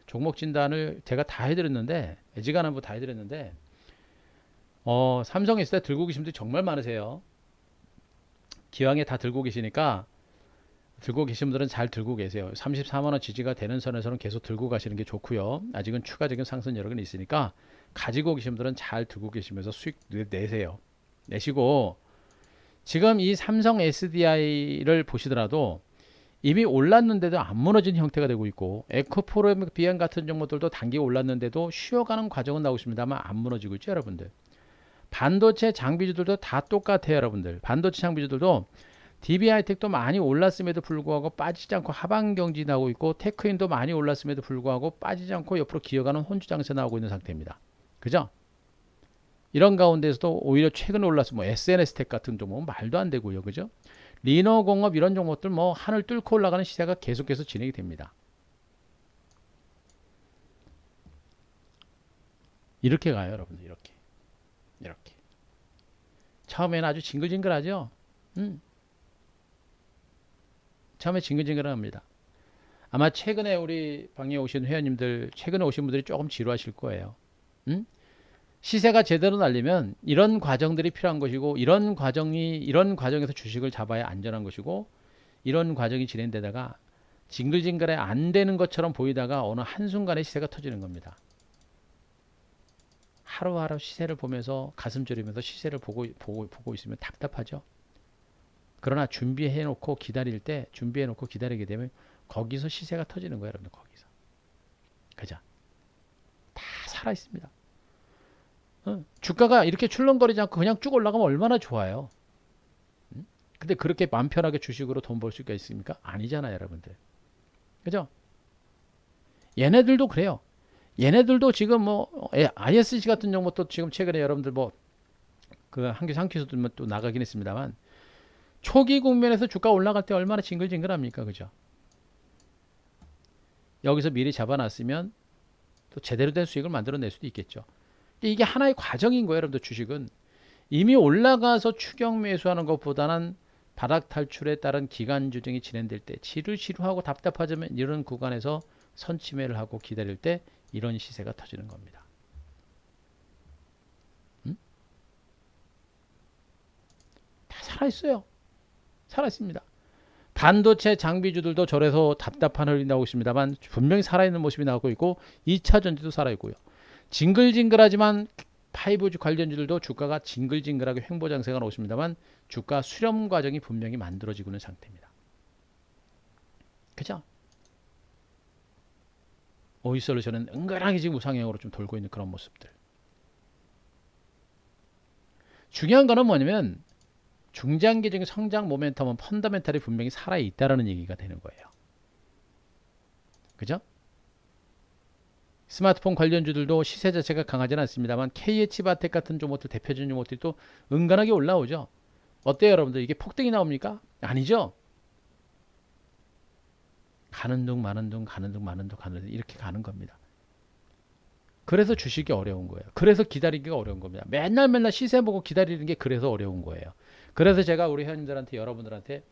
종목 진단을 제가 다 해드렸는데 애지간한 부 다 해드렸는데 삼성 SDI 들고 계신 분들이 정말 많으세요. 기왕에 다 들고 계시니까 들고 계신 분들은 잘 들고 계세요. 34만원 지지가 되는 선에서는 계속 들고 가시는 게 좋고요. 아직은 추가적인 상승 여력은 있으니까 가지고 계신 분들은 잘 들고 계시면서 수익 내세요. 내시고 지금 이 삼성 SDI를 보시더라도 이미 올랐는데도 안 무너진 형태가 되고 있고 에코프로비안 같은 종목들도 단기 올랐는데도 쉬어가는 과정은 나오고 있습니다만 안 무너지고 있죠, 여러분들. 반도체 장비주들도 다 똑같아요, 여러분들. 반도체 장비주들도 DB하이텍도 많이 올랐음에도 불구하고 빠지지 않고 하방 경지 나오고 있고 테크인도 많이 올랐음에도 불구하고 빠지지 않고 옆으로 기어가는 혼주 장세 나오고 있는 상태입니다. 그죠? 이런 가운데서도 오히려 최근에 올라서 뭐 SNS텍 같은 종목은 말도 안 되고요. 그죠? 리너공업 이런 종목들 뭐 하늘 뚫고 올라가는 시세가 계속해서 진행이 됩니다. 이렇게 가요, 여러분들. 이렇게. 처음에는 아주 징글징글하죠? 처음에 징글징글합니다. 아마 최근에 우리 방에 오신 회원님들, 최근에 오신 분들이 조금 지루하실 거예요. 시세가 제대로 날리면 이런 과정들이 필요한 것이고 이런 과정에서 주식을 잡아야 안전한 것이고 이런 과정이 진행되다가 징글징글에 안 되는 것처럼 보이다가 어느 한순간에 시세가 터지는 겁니다. 하루하루 시세를 보면서 가슴 졸이면서 시세를 보고 있으면 답답하죠. 그러나 준비해놓고 기다리게 되면 거기서 시세가 터지는 거예요, 여러분들. 거기서. 그죠? 다 살아있습니다. 주가가 이렇게 출렁거리지 않고 그냥 쭉 올라가면 얼마나 좋아요. 근데 그렇게 마음 편하게 주식으로 돈 벌 수가 있습니까? 아니잖아요, 여러분들. 그죠? 얘네들도 그래요. 얘네들도 지금 ISC 같은 종목도 지금 최근에 여러분들 그 한기에서도 또 나가긴 했습니다만 초기 국면에서 주가 올라갈 때 얼마나 징글징글합니까? 그죠? 여기서 미리 잡아놨으면 또 제대로 된 수익을 만들어낼 수도 있겠죠. 이게 하나의 과정인 거예요, 여러분들. 주식은 이미 올라가서 추격 매수하는 것보다는 바닥 탈출에 따른 기간 조정이 진행될 때 지루하고 답답하지만 이런 구간에서 선침해를 하고 기다릴 때 이런 시세가 터지는 겁니다. 다 살아있어요. 살아있습니다. 반도체 장비주들도 절에서 답답한 흐름이 나오고 있습니다만 분명히 살아있는 모습이 나오고 있고 2차 전지도 살아있고요. 징글징글하지만 5G 관련주들도 주가가 징글징글하게 횡보장세가 나오십니다만 주가 수렴 과정이 분명히 만들어지고 있는 상태입니다. 그죠? 오이솔루션은 은근하게 지금 우상향으로 좀 돌고 있는 그런 모습들. 중요한 거는 뭐냐면 중장기적인 성장 모멘텀은 펀더멘탈이 분명히 살아있다라는 얘기가 되는 거예요. 그죠? 스마트폰 관련주들도 시세 자체가 강하지는 않습니다만 KH바텍 같은 종목들 대표적인 종목들이 또 은근하게 올라오죠. 어때요 여러분들? 이게 폭등이 나옵니까? 아니죠. 가는 둥 마는 둥 가는 둥 마는 둥 가는 둥 이렇게 가는 겁니다. 그래서 주식이 어려운 거예요. 그래서 기다리기가 어려운 겁니다. 맨날 시세 보고 기다리는 게 그래서 어려운 거예요. 그래서 제가 우리 회원님들한테 여러분들한테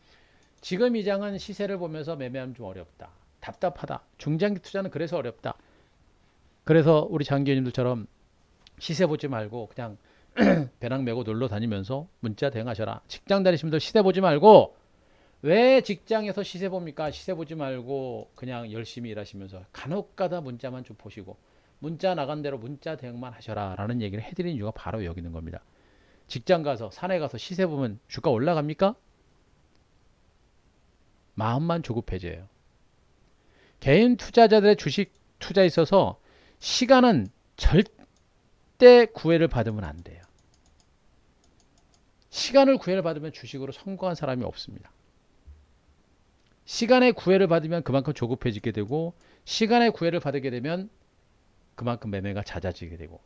지금 이 장은 시세를 보면서 매매하면 좀 어렵다. 답답하다. 중장기 투자는 그래서 어렵다. 그래서 우리 장기회원님들처럼 시세 보지 말고 그냥 배낭 메고 놀러 다니면서 문자 대응하셔라. 직장 다니시는 분들 시세 보지 말고 왜 직장에서 시세 봅니까? 시세 보지 말고 그냥 열심히 일하시면서 간혹가다 문자만 좀 보시고 문자 나간 대로 문자 대응만 하셔라 라는 얘기를 해드린 이유가 바로 여기 있는 겁니다. 직장 가서 산에 가서 시세 보면 주가 올라갑니까? 마음만 조급해져요. 개인 투자자들의 주식 투자에 있어서 시간은 절대 구애를 받으면 안 돼요. 시간을 구애를 받으면 주식으로 성공한 사람이 없습니다. 시간의 구애를 받으면 그만큼 조급해지게 되고 시간의 구애를 받게 되면 그만큼 매매가 잦아지게 되고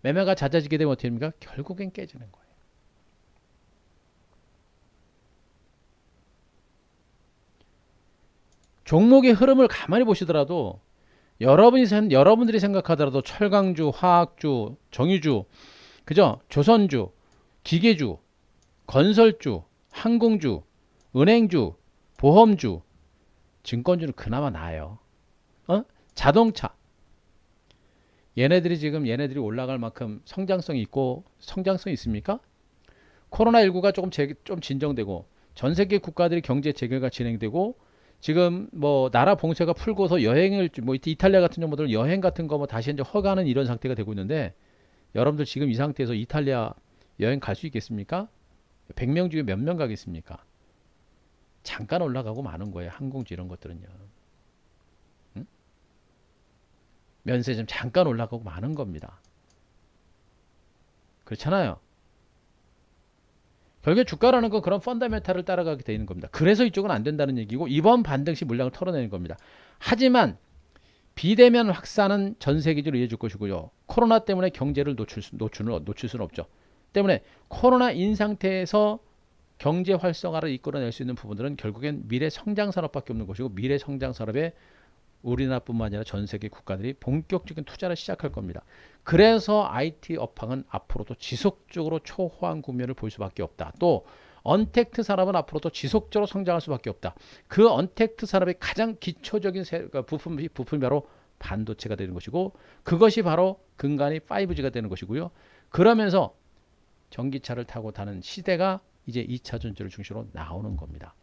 매매가 잦아지게 되면 어떻게 됩니까? 결국엔 깨지는 거예요. 종목의 흐름을 가만히 보시더라도 여러분들이 생각하더라도 철강주, 화학주, 정유주, 그죠? 조선주, 기계주, 건설주, 항공주, 은행주, 보험주, 증권주는 그나마 나아요. 자동차. 얘네들이 올라갈 만큼 성장성이 있고 성장성이 있습니까? 코로나19가 좀 진정되고 전 세계 국가들이 경제 재개가 진행되고 지금 뭐 나라 봉쇄가 풀고서 여행을 뭐 이탈리아 같은 경우들 여행 같은 거 뭐 다시 이제 허가하는 이런 상태가 되고 있는데 여러분들 지금 이 상태에서 이탈리아 여행 갈 수 있겠습니까? 100명 중에 몇 명 가겠습니까? 잠깐 올라가고 마는 거예요. 항공주 이런 것들은요. 응? 면세점 잠깐 올라가고 마는 겁니다. 그렇잖아요. 결국에 주가라는 건 그런 펀더멘탈을 따라가게 되는 겁니다. 그래서 이쪽은 안 된다는 얘기고 이번 반등 시 물량을 털어내는 겁니다. 하지만 비대면 확산은 전 세계적으로 이어질 것이고요. 코로나 때문에 경제를 놓칠 수는 없죠. 때문에 코로나인 상태에서 경제 활성화를 이끌어낼 수 있는 부분들은 결국엔 미래 성장 산업밖에 없는 것이고 미래 성장 산업에 우리나라뿐만 아니라 전 세계 국가들이 본격적인 투자를 시작할 겁니다. 그래서 IT 업황은 앞으로도 지속적으로 초호황 국면을 볼 수밖에 없다. 또 언택트 산업은 앞으로도 지속적으로 성장할 수밖에 없다. 그 언택트 산업의 가장 기초적인 부품이 바로 반도체가 되는 것이고 그것이 바로 근간이 5G가 되는 것이고요. 그러면서 전기차를 타고 타는 시대가 이제 2차 전지를 중심으로 나오는 겁니다.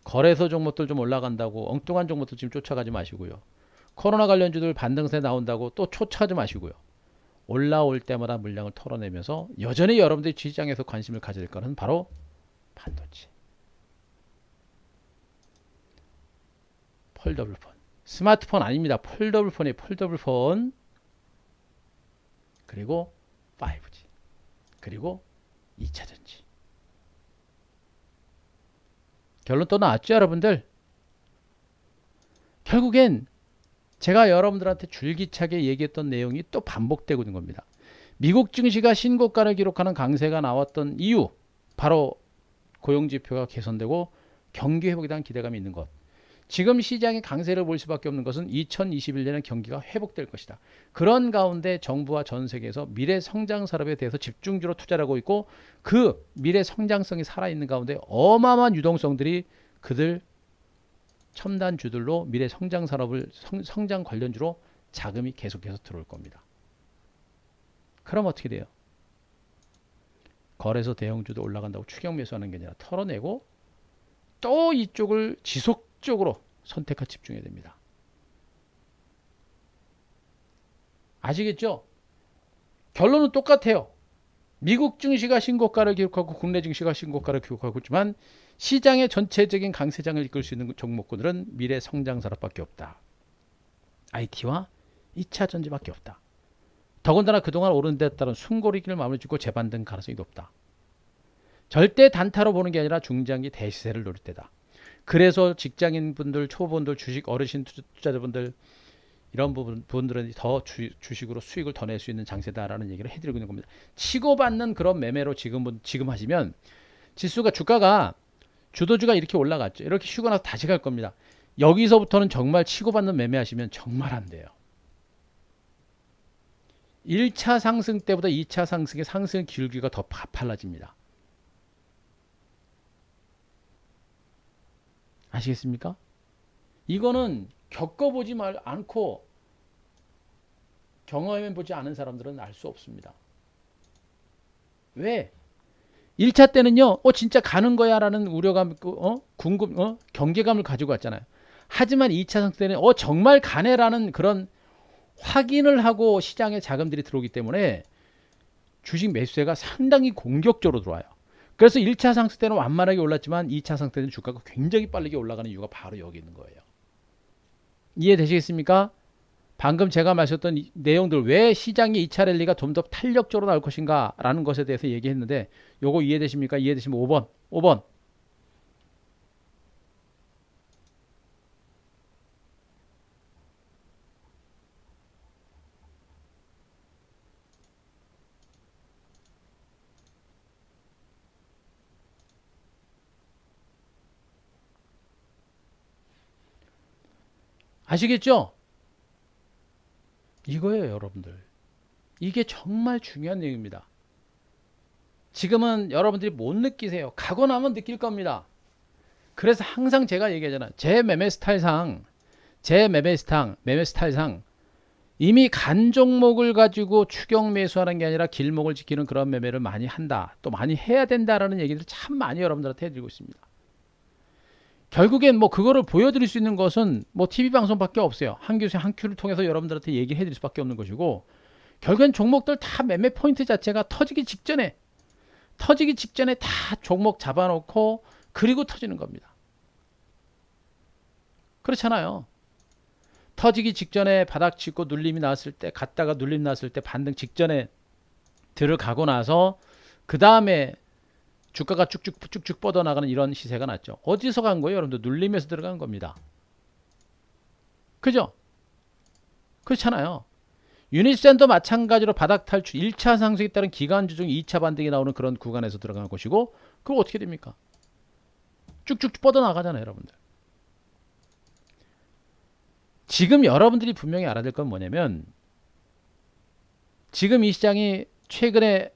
거래소 종목들 좀 올라간다고 엉뚱한 종목들 지금 쫓아가지 마시고요. 코로나 관련주들 반등세 나온다고 또 쫓아가지 마시고요. 올라올 때마다 물량을 털어내면서 여전히 여러분들이 시장에서 관심을 가질 것은 바로 반도체. 폴더블폰. 스마트폰 아닙니다. 폴더블폰이에요. 폴더블폰. 그리고 5G. 그리고 2차 전지. 결론 또 나왔죠, 여러분들? 결국엔 제가 여러분들한테 줄기차게 얘기했던 내용이 또 반복되고 있는 겁니다. 미국 증시가 신고가를 기록하는 강세가 나왔던 이유, 바로 고용지표가 개선되고 경기 회복에 대한 기대감이 있는 것. 지금 시장의 강세를 볼 수밖에 없는 것은 2021년에 경기가 회복될 것이다. 그런 가운데 정부와 전 세계에서 미래 성장 산업에 대해서 집중적으로 투자를 하고 있고 그 미래 성장성이 살아있는 가운데 어마어마한 유동성들이 그들 첨단주들로 미래 성장 산업을 성장 관련주로 자금이 계속해서 들어올 겁니다. 그럼 어떻게 돼요? 거래소 대형주도 올라간다고 추격 매수하는 게 아니라 털어내고 또 이쪽을 지속적으로 선택과 집중해야 됩니다. 아시겠죠? 결론은 똑같아요. 미국 증시가 신고가를 기록하고 국내 증시가 신고가를 기록하고 있지만 시장의 전체적인 강세장을 이끌 수 있는 종목군들은 미래 성장 산업밖에 없다. IT와 2차 전지밖에 없다. 더군다나 그동안 오른 데 따른 숨고르기를 마무리 짓고 재반등 가능성이 높다. 절대 단타로 보는 게 아니라 중장기 대시세를 노릴 때다. 그래서 직장인분들, 초보분들, 주식 어르신 투자자분들 이런 부분들은 더 주식으로 수익을 더 낼 수 있는 장세다라는 얘기를 해드리고 있는 겁니다. 치고받는 그런 매매로 지금 하시면 지수가 주가가 주도주가 이렇게 올라갔죠. 이렇게 쉬고 나서 다시 갈 겁니다. 여기서부터는 정말 치고받는 매매하시면 정말 안 돼요. 1차 상승 때보다 2차 상승의 상승 기울기가 더 빨라집니다. 아시겠습니까? 이거는 겪어보지 않고 경험해보지 않은 사람들은 알 수 없습니다. 왜? 1차 때는요, 진짜 가는 거야 라는 우려감, 경계감을 가지고 왔잖아요. 하지만 2차 상승 때는, 정말 가네 라는 그런 확인을 하고 시장에 자금들이 들어오기 때문에 주식 매수세가 상당히 공격적으로 들어와요. 그래서 1차 상승 때는 완만하게 올랐지만 2차 상승 때는 주가가 굉장히 빠르게 올라가는 이유가 바로 여기 있는 거예요. 이해되시겠습니까? 방금 제가 말씀했던 내용들 왜 시장의 2차 랠리가 좀 더 탄력적으로 나올 것인가 라는 것에 대해서 얘기했는데 요거 이해되십니까? 이해되시면 5번. 아시겠죠? 이거예요, 여러분들. 이게 정말 중요한 내용입니다. 지금은 여러분들이 못 느끼세요. 가고 나면 느낄 겁니다. 그래서 항상 제가 얘기하잖아요. 제 매매 스타일상 이미 간 종목을 가지고 추격 매수하는 게 아니라 길목을 지키는 그런 매매를 많이 한다. 또 많이 해야 된다라는 얘기를 참 많이 여러분들한테 해드리고 있습니다. 결국엔 뭐 그거를 보여드릴 수 있는 것은 뭐 TV 방송밖에 없어요. 한 교수 한 큐를 통해서 여러분들한테 얘기해드릴 수밖에 없는 것이고 결국엔 종목들 다 매매 포인트 자체가 터지기 직전에 다 종목 잡아놓고 그리고 터지는 겁니다. 그렇잖아요. 터지기 직전에 바닥 짚고 눌림이 나왔을 때 갔다가 눌림 나왔을 때 반등 직전에 들어가고 나서 그 다음에 주가가 쭉쭉 뻗어나가는 이런 시세가 났죠. 어디서 간 거예요? 여러분들 눌림에서 들어간 겁니다. 그죠? 그렇잖아요. 유니센도 마찬가지로 바닥 탈출 1차 상승에 따른 기간주 중 2차 반등이 나오는 그런 구간에서 들어간 것이고 그거 어떻게 됩니까? 쭉쭉 뻗어나가잖아요. 여러분들. 지금 여러분들이 분명히 알아야 될 건 뭐냐면 지금 이 시장이 최근에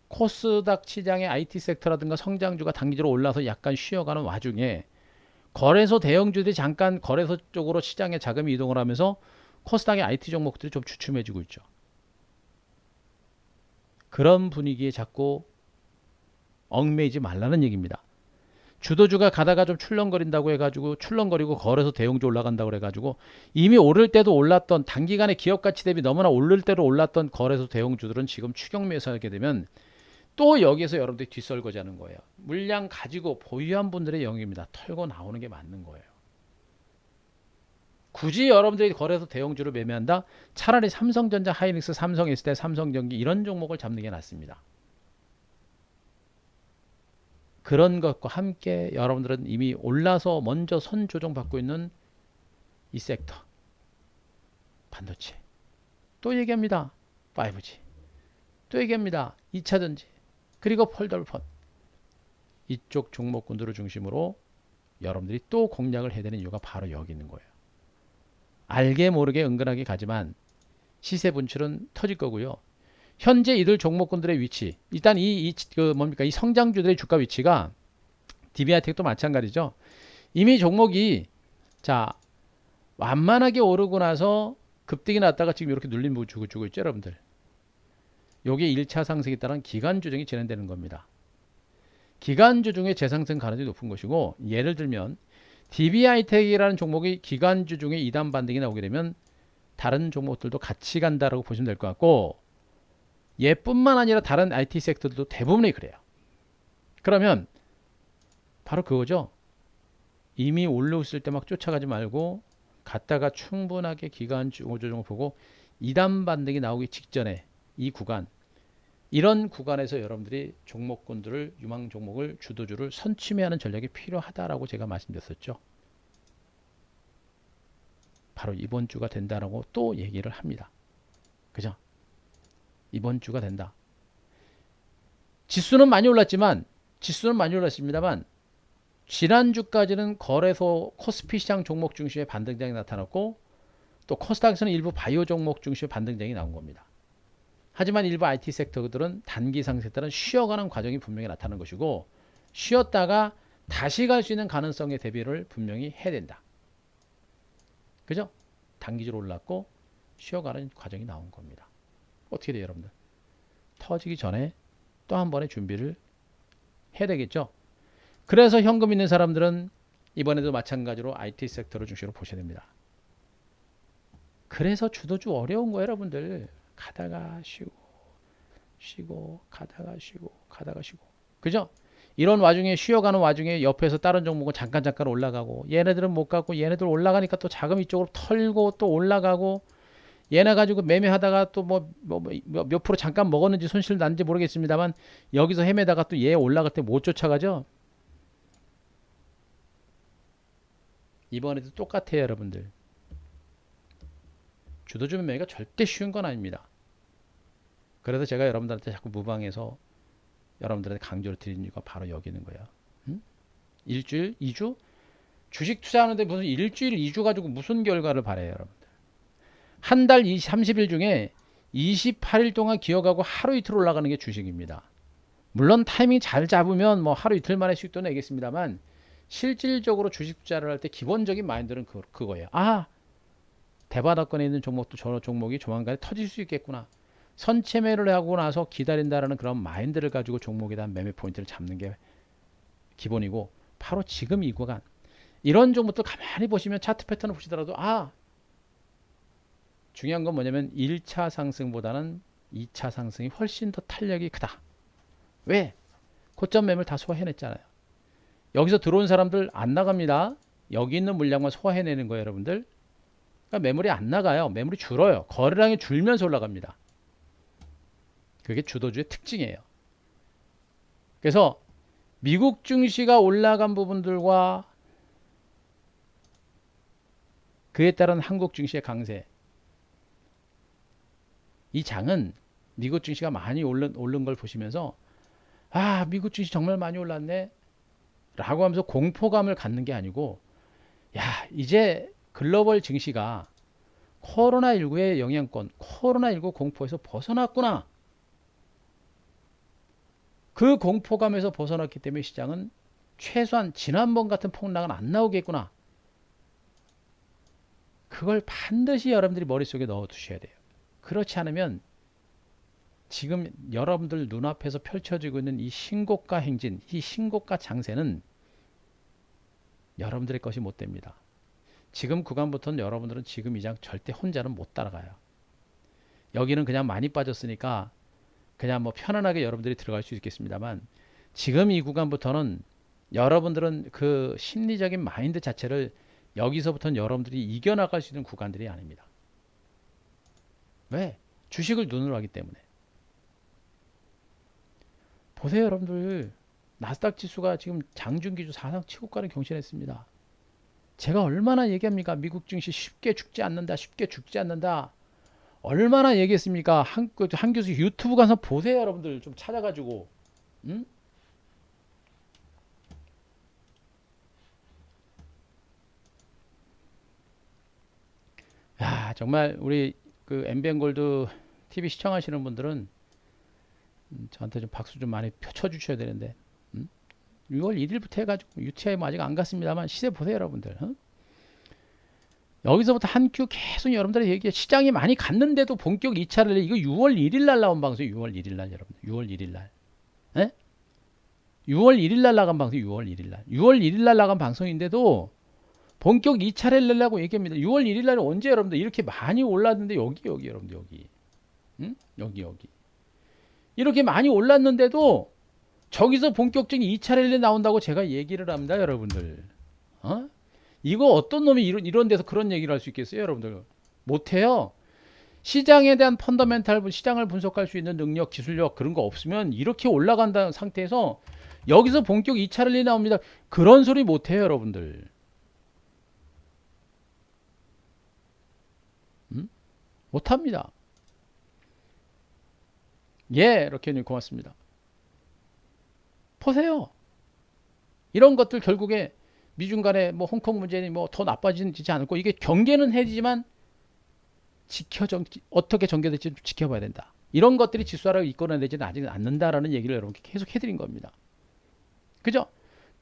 코스닥 시장의 IT 섹터라든가 성장주가 단기적으로 올라서 약간 쉬어가는 와중에 거래소 대형주들이 잠깐 거래소 쪽으로 시장에 자금이 이동을 하면서 코스닥의 IT 종목들이 좀 주춤해지고 있죠. 그런 분위기에 자꾸 얽매이지 말라는 얘기입니다. 주도주가 가다가 좀 출렁거린다고 해가지고 출렁거리고 거래소 대형주 올라간다고 해가지고 이미 오를 때도 올랐던 단기간에 기업 가치 대비 너무나 오를 때로 올랐던 거래소 대형주들은 지금 추격 매수하게 되면 또 여기에서 여러분들이 뒷설거지하는 거예요. 물량 가지고 보유한 분들의 영역입니다. 털고 나오는 게 맞는 거예요. 굳이 여러분들이 거래소 대형주를 매매한다? 차라리 삼성전자, 하이닉스, 삼성 S대, 삼성전기 이런 종목을 잡는 게 낫습니다. 그런 것과 함께 여러분들은 이미 올라서 먼저 선 조정받고 있는 이 섹터 반도체 또 얘기합니다. 5G 또 얘기합니다. 2차전지 그리고 폴더폰 이쪽 종목군들을 중심으로 여러분들이 또 공략을 해야 되는 이유가 바로 여기 있는 거예요. 알게 모르게 은근하게 가지만 시세 분출은 터질 거고요. 현재 이들 종목군들의 위치, 일단 이 성장주들의 주가 위치가 DB하이텍도 마찬가지죠. 이미 종목이 자 완만하게 오르고 나서 급등이 났다가 지금 이렇게 눌림 주고 있죠, 여러분들. 요게 1차 상승에 따른 기간 조정이 진행되는 겁니다. 기간 조정의 재상승 가능성이 높은 것이고, 예를 들면 DB하이텍이라는 종목이 기간주 중에 2단 반등이 나오게 되면 다른 종목들도 같이 간다라고 보시면 될 것 같고, 얘뿐만 아니라 다른 IT 섹터들도 대부분이 그래요. 그러면 바로 그거죠. 이미 올라왔을 때 막 쫓아가지 말고 갔다가 충분하게 기간주 조정을 보고 2단 반등이 나오기 직전에 이 구간, 이런 구간에서 여러분들이 종목군들을, 유망 종목을, 주도주를 선취매하는 전략이 필요하다라고 제가 말씀드렸었죠. 바로 이번 주가 된다라고 또 얘기를 합니다. 그죠? 이번 주가 된다. 지수는 많이 올랐습니다만 지난주까지는 거래소 코스피 시장 종목 중심의 반등장이 나타났고, 또 코스닥에서는 일부 바이오 종목 중심의 반등장이 나온 겁니다. 하지만 일부 IT 섹터들은 단기 상승에 따른 쉬어가는 과정이 분명히 나타나는 것이고, 쉬었다가 다시 갈 수 있는 가능성의 대비를 분명히 해야 된다. 그죠? 단기적으로 올랐고 쉬어가는 과정이 나온 겁니다. 어떻게 돼요, 여러분들? 터지기 전에 또 한 번의 준비를 해야 되겠죠. 그래서 현금 있는 사람들은 이번에도 마찬가지로 IT 섹터를 중심으로 보셔야 됩니다. 그래서 주도주 어려운 거예요, 여러분들. 가다가 쉬고 가다가 쉬고 그죠? 이런 와중에 쉬어가는 와중에 옆에서 다른 종목은 잠깐 올라가고, 얘네들은 못 가고, 얘네들 올라가니까 또 자금 이쪽으로 털고 또 올라가고, 얘네 가지고 매매하다가 또 몇 프로 잠깐 먹었는지 손실 났는지 모르겠습니다만 여기서 헤매다가 또 얘 올라갈 때 못 쫓아가죠. 이번에도 똑같아요, 여러분들. 주도주 매매가 절대 쉬운 건 아닙니다. 그래서 제가 여러분들한테 자꾸 무방해서 여러분들한테 강조를 드리는 이유가 바로 여기 있는 거예요. 일주일, 2주? 주식 투자하는데 무슨 일주일, 2주 가지고 무슨 결과를 바래요, 여러분들. 한 달 30일 중에 28일 동안 기어가고 하루 이틀 올라가는 게 주식입니다. 물론 타이밍 잘 잡으면 뭐 하루 이틀 만에 수익도 내겠습니다만, 실질적으로 주식 투자를 할 때 기본적인 마인드는 그거예요. 아, 대바닥권에 있는 종목도 저 종목이 조만간에 터질 수 있겠구나. 선체매를 하고 나서 기다린다라는 그런 마인드를 가지고 종목에 대한 매매 포인트를 잡는 게 기본이고, 바로 지금 이 구간, 이런 종목들 가만히 보시면 차트 패턴을 보시더라도 중요한 건 뭐냐면 1차 상승보다는 2차 상승이 훨씬 더 탄력이 크다. 왜? 고점 매물 다 소화해냈잖아요. 여기서 들어온 사람들 안 나갑니다. 여기 있는 물량만 소화해내는 거예요, 여러분들. 그러니까 매물이 안 나가요. 매물이 줄어요. 거래량이 줄면서 올라갑니다. 그게 주도주의 특징이에요. 그래서 미국 증시가 올라간 부분들과 그에 따른 한국 증시의 강세, 이 장은 미국 증시가 많이 오른 걸 보시면서 미국 증시 정말 많이 올랐네 라고 하면서 공포감을 갖는 게 아니고, 이제 글로벌 증시가 코로나19의 영향권, 코로나19 공포에서 벗어났구나. 그 공포감에서 벗어났기 때문에 시장은 최소한 지난번 같은 폭락은 안 나오겠구나. 그걸 반드시 여러분들이 머릿속에 넣어 두셔야 돼요. 그렇지 않으면 지금 여러분들 눈앞에서 펼쳐지고 있는 이 신고가 행진, 이 신고가 장세는 여러분들의 것이 못 됩니다. 지금 구간부터는 여러분들은 지금 이 장 절대 혼자는 못 따라가요. 여기는 그냥 많이 빠졌으니까 그냥 뭐 편안하게 여러분들이 들어갈 수 있겠습니다만, 지금 이 구간부터는 여러분들은 그 심리적인 마인드 자체를 여기서부터는 여러분들이 이겨나갈 수 있는 구간들이 아닙니다. 왜? 주식을 눈으로 하기 때문에. 보세요, 여러분들. 나스닥 지수가 지금 장중기준 사상 최고가를 경신했습니다. 제가 얼마나 얘기합니까? 미국 증시 쉽게 죽지 않는다. 얼마나 얘기했습니까? 한교수 유튜브 가서 보세요, 여러분들. 좀 찾아가지고. 응? 정말 우리 그 MBN 골드 TV 시청하시는 분들은 저한테 좀 박수 좀 많이 쳐주셔야 되는데 6월 1일부터 해가지고 UTI 뭐 아직 안 갔습니다만 시세 보세요 여러분들. 여기서부터 한 큐 계속 여러분들이 얘기해. 시장이 많이 갔는데도 본격 2차를 이거 6월 1일 날 나온 방송. 6월 1일 날 여러분. 6월 1일 날. 에? 6월 1일 날 나간 방송. 6월 1일 날. 6월 1일 날 나간 방송인데도 본격 2차를 내려고 얘기합니다. 6월 1일 날은 언제 여러분들 이렇게 많이 올랐는데 여기 여러분들 여기. 응? 여기. 이렇게 많이 올랐는데도 저기서 본격적인 2차 랠리 나온다고 제가 얘기를 합니다, 여러분들. 이거 어떤 놈이 이런 데서 그런 얘기를 할 수 있겠어요, 여러분들? 못해요. 시장에 대한 펀더멘탈, 시장을 분석할 수 있는 능력, 기술력 그런 거 없으면 이렇게 올라간다는 상태에서 여기서 본격 2차 랠리 나옵니다. 그런 소리 못해요, 여러분들. 못합니다. 예, 이렇게 고맙습니다. 보세요. 이런 것들 결국에 미중 간에 뭐 홍콩 문제니 뭐 더 나빠지지 않고 이게 경계는 해지지만 어떻게 전개될지 지켜봐야 된다. 이런 것들이 지수하락을 이끌어내지는 아직 않는다라는 얘기를 여러분께 계속 해드린 겁니다. 그죠?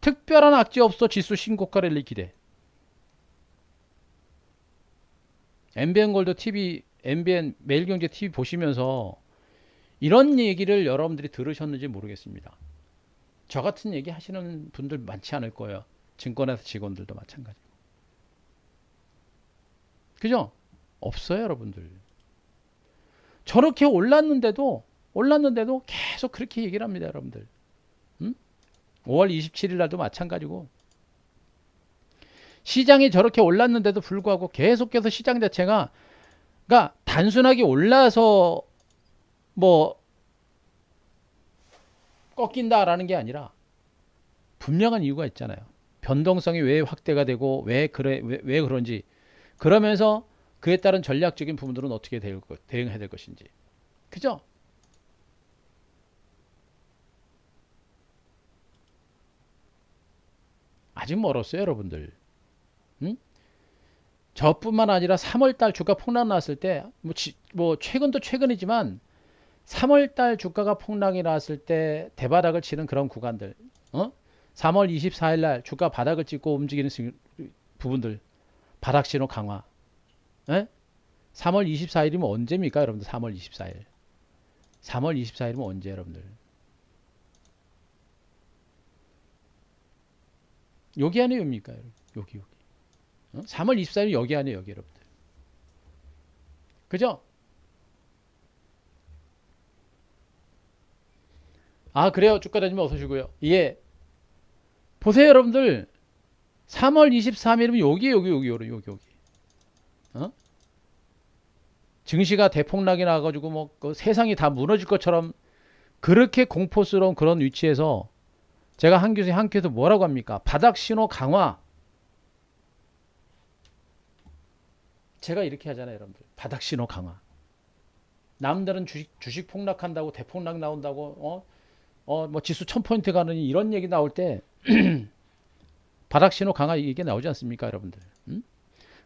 특별한 악재 없어 지수 신고가 랠리 기대. MBN 골드 TV, MBN 매일경제 TV 보시면서 이런 얘기를 여러분들이 들으셨는지 모르겠습니다. 저 같은 얘기 하시는 분들 많지 않을 거예요. 증권회사 직원들도 마찬가지고. 그죠? 없어요, 여러분들. 저렇게 올랐는데도 계속 그렇게 얘기를 합니다, 여러분들. 5월 27일 날도 마찬가지고. 시장이 저렇게 올랐는데도 불구하고 계속해서 시장 자체가 그러니까 단순하게 올라서 뭐 꺾인다라는 게 아니라 분명한 이유가 있잖아요. 변동성이 왜 확대가 되고 왜 그런지 그러면서 그에 따른 전략적인 부분들은 어떻게 대응해야 될 것인지. 그죠? 아직 멀었어요, 여러분들. 응? 저뿐만 아니라 3월달 주가 폭락 났을 때, 뭐 최근도 최근이지만 3월달 주가가 폭락이 났을 때 대바닥을 치는 그런 구간들, 3월 24일 날 주가 바닥을 찍고 움직이는 부분들, 바닥 신호 강화. 에? 3월 24일이면 언제입니까, 여러분들? 3월 24일. 3월 24일이면 언제, 여러분들? 여기 안에 옵니까, 여기. 3월 24일 여기 안에 여기, 여러분들. 그죠? 아, 그래요. 주가다니면 어서 오시고요. 예. 보세요, 여러분들. 3월 23일이면 여기. 증시가 대폭락이 나가지고 그 세상이 다 무너질 것처럼 그렇게 공포스러운 그런 위치에서 제가 한 큐에서 뭐라고 합니까? 바닥 신호 강화. 제가 이렇게 하잖아요, 여러분들. 바닥 신호 강화. 남들은 주식 폭락한다고 대폭락 나온다고 뭐 지수 1000포인트 가느니 이런 얘기 나올 때 바닥 신호 강화 이게 나오지 않습니까, 여러분들?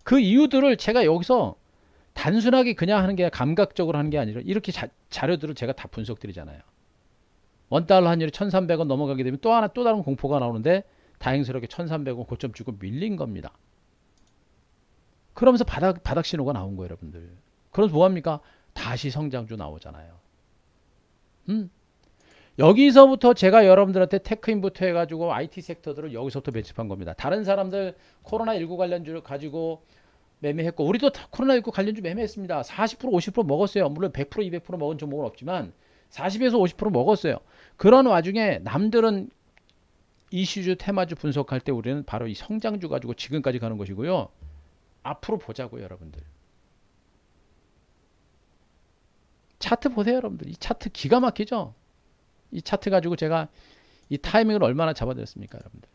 그 이유들을 제가 여기서 단순하게 그냥 하는 게 감각적으로 하는 게 아니라 이렇게 자료들을 제가 다 분석드리잖아요. 원달러 환율이 1300원 넘어가게 되면 또 다른 공포가 나오는데 다행스럽게 1300원 고점 주고 밀린 겁니다. 그러면서 바닥 신호가 나온 거예요, 여러분들. 그래서 뭐합니까? 다시 성장주 나오잖아요. 여기서부터 제가 여러분들한테 테크인부터 해가지고 IT 섹터들을 여기서부터 매집한 겁니다. 다른 사람들 코로나19 관련주를 가지고 매매했고 우리도 코로나19 관련주 매매했습니다. 40% 50% 먹었어요. 물론 100% 200% 먹은 종목은 없지만 40에서 50% 먹었어요. 그런 와중에 남들은 이슈주 테마주 분석할 때 우리는 바로 이 성장주 가지고 지금까지 가는 것이고요. 앞으로 보자고요, 여러분들. 차트 보세요, 여러분들. 이 차트 기가 막히죠? 이 차트 가지고 제가 이 타이밍을 얼마나 잡아드렸습니까, 여러분들?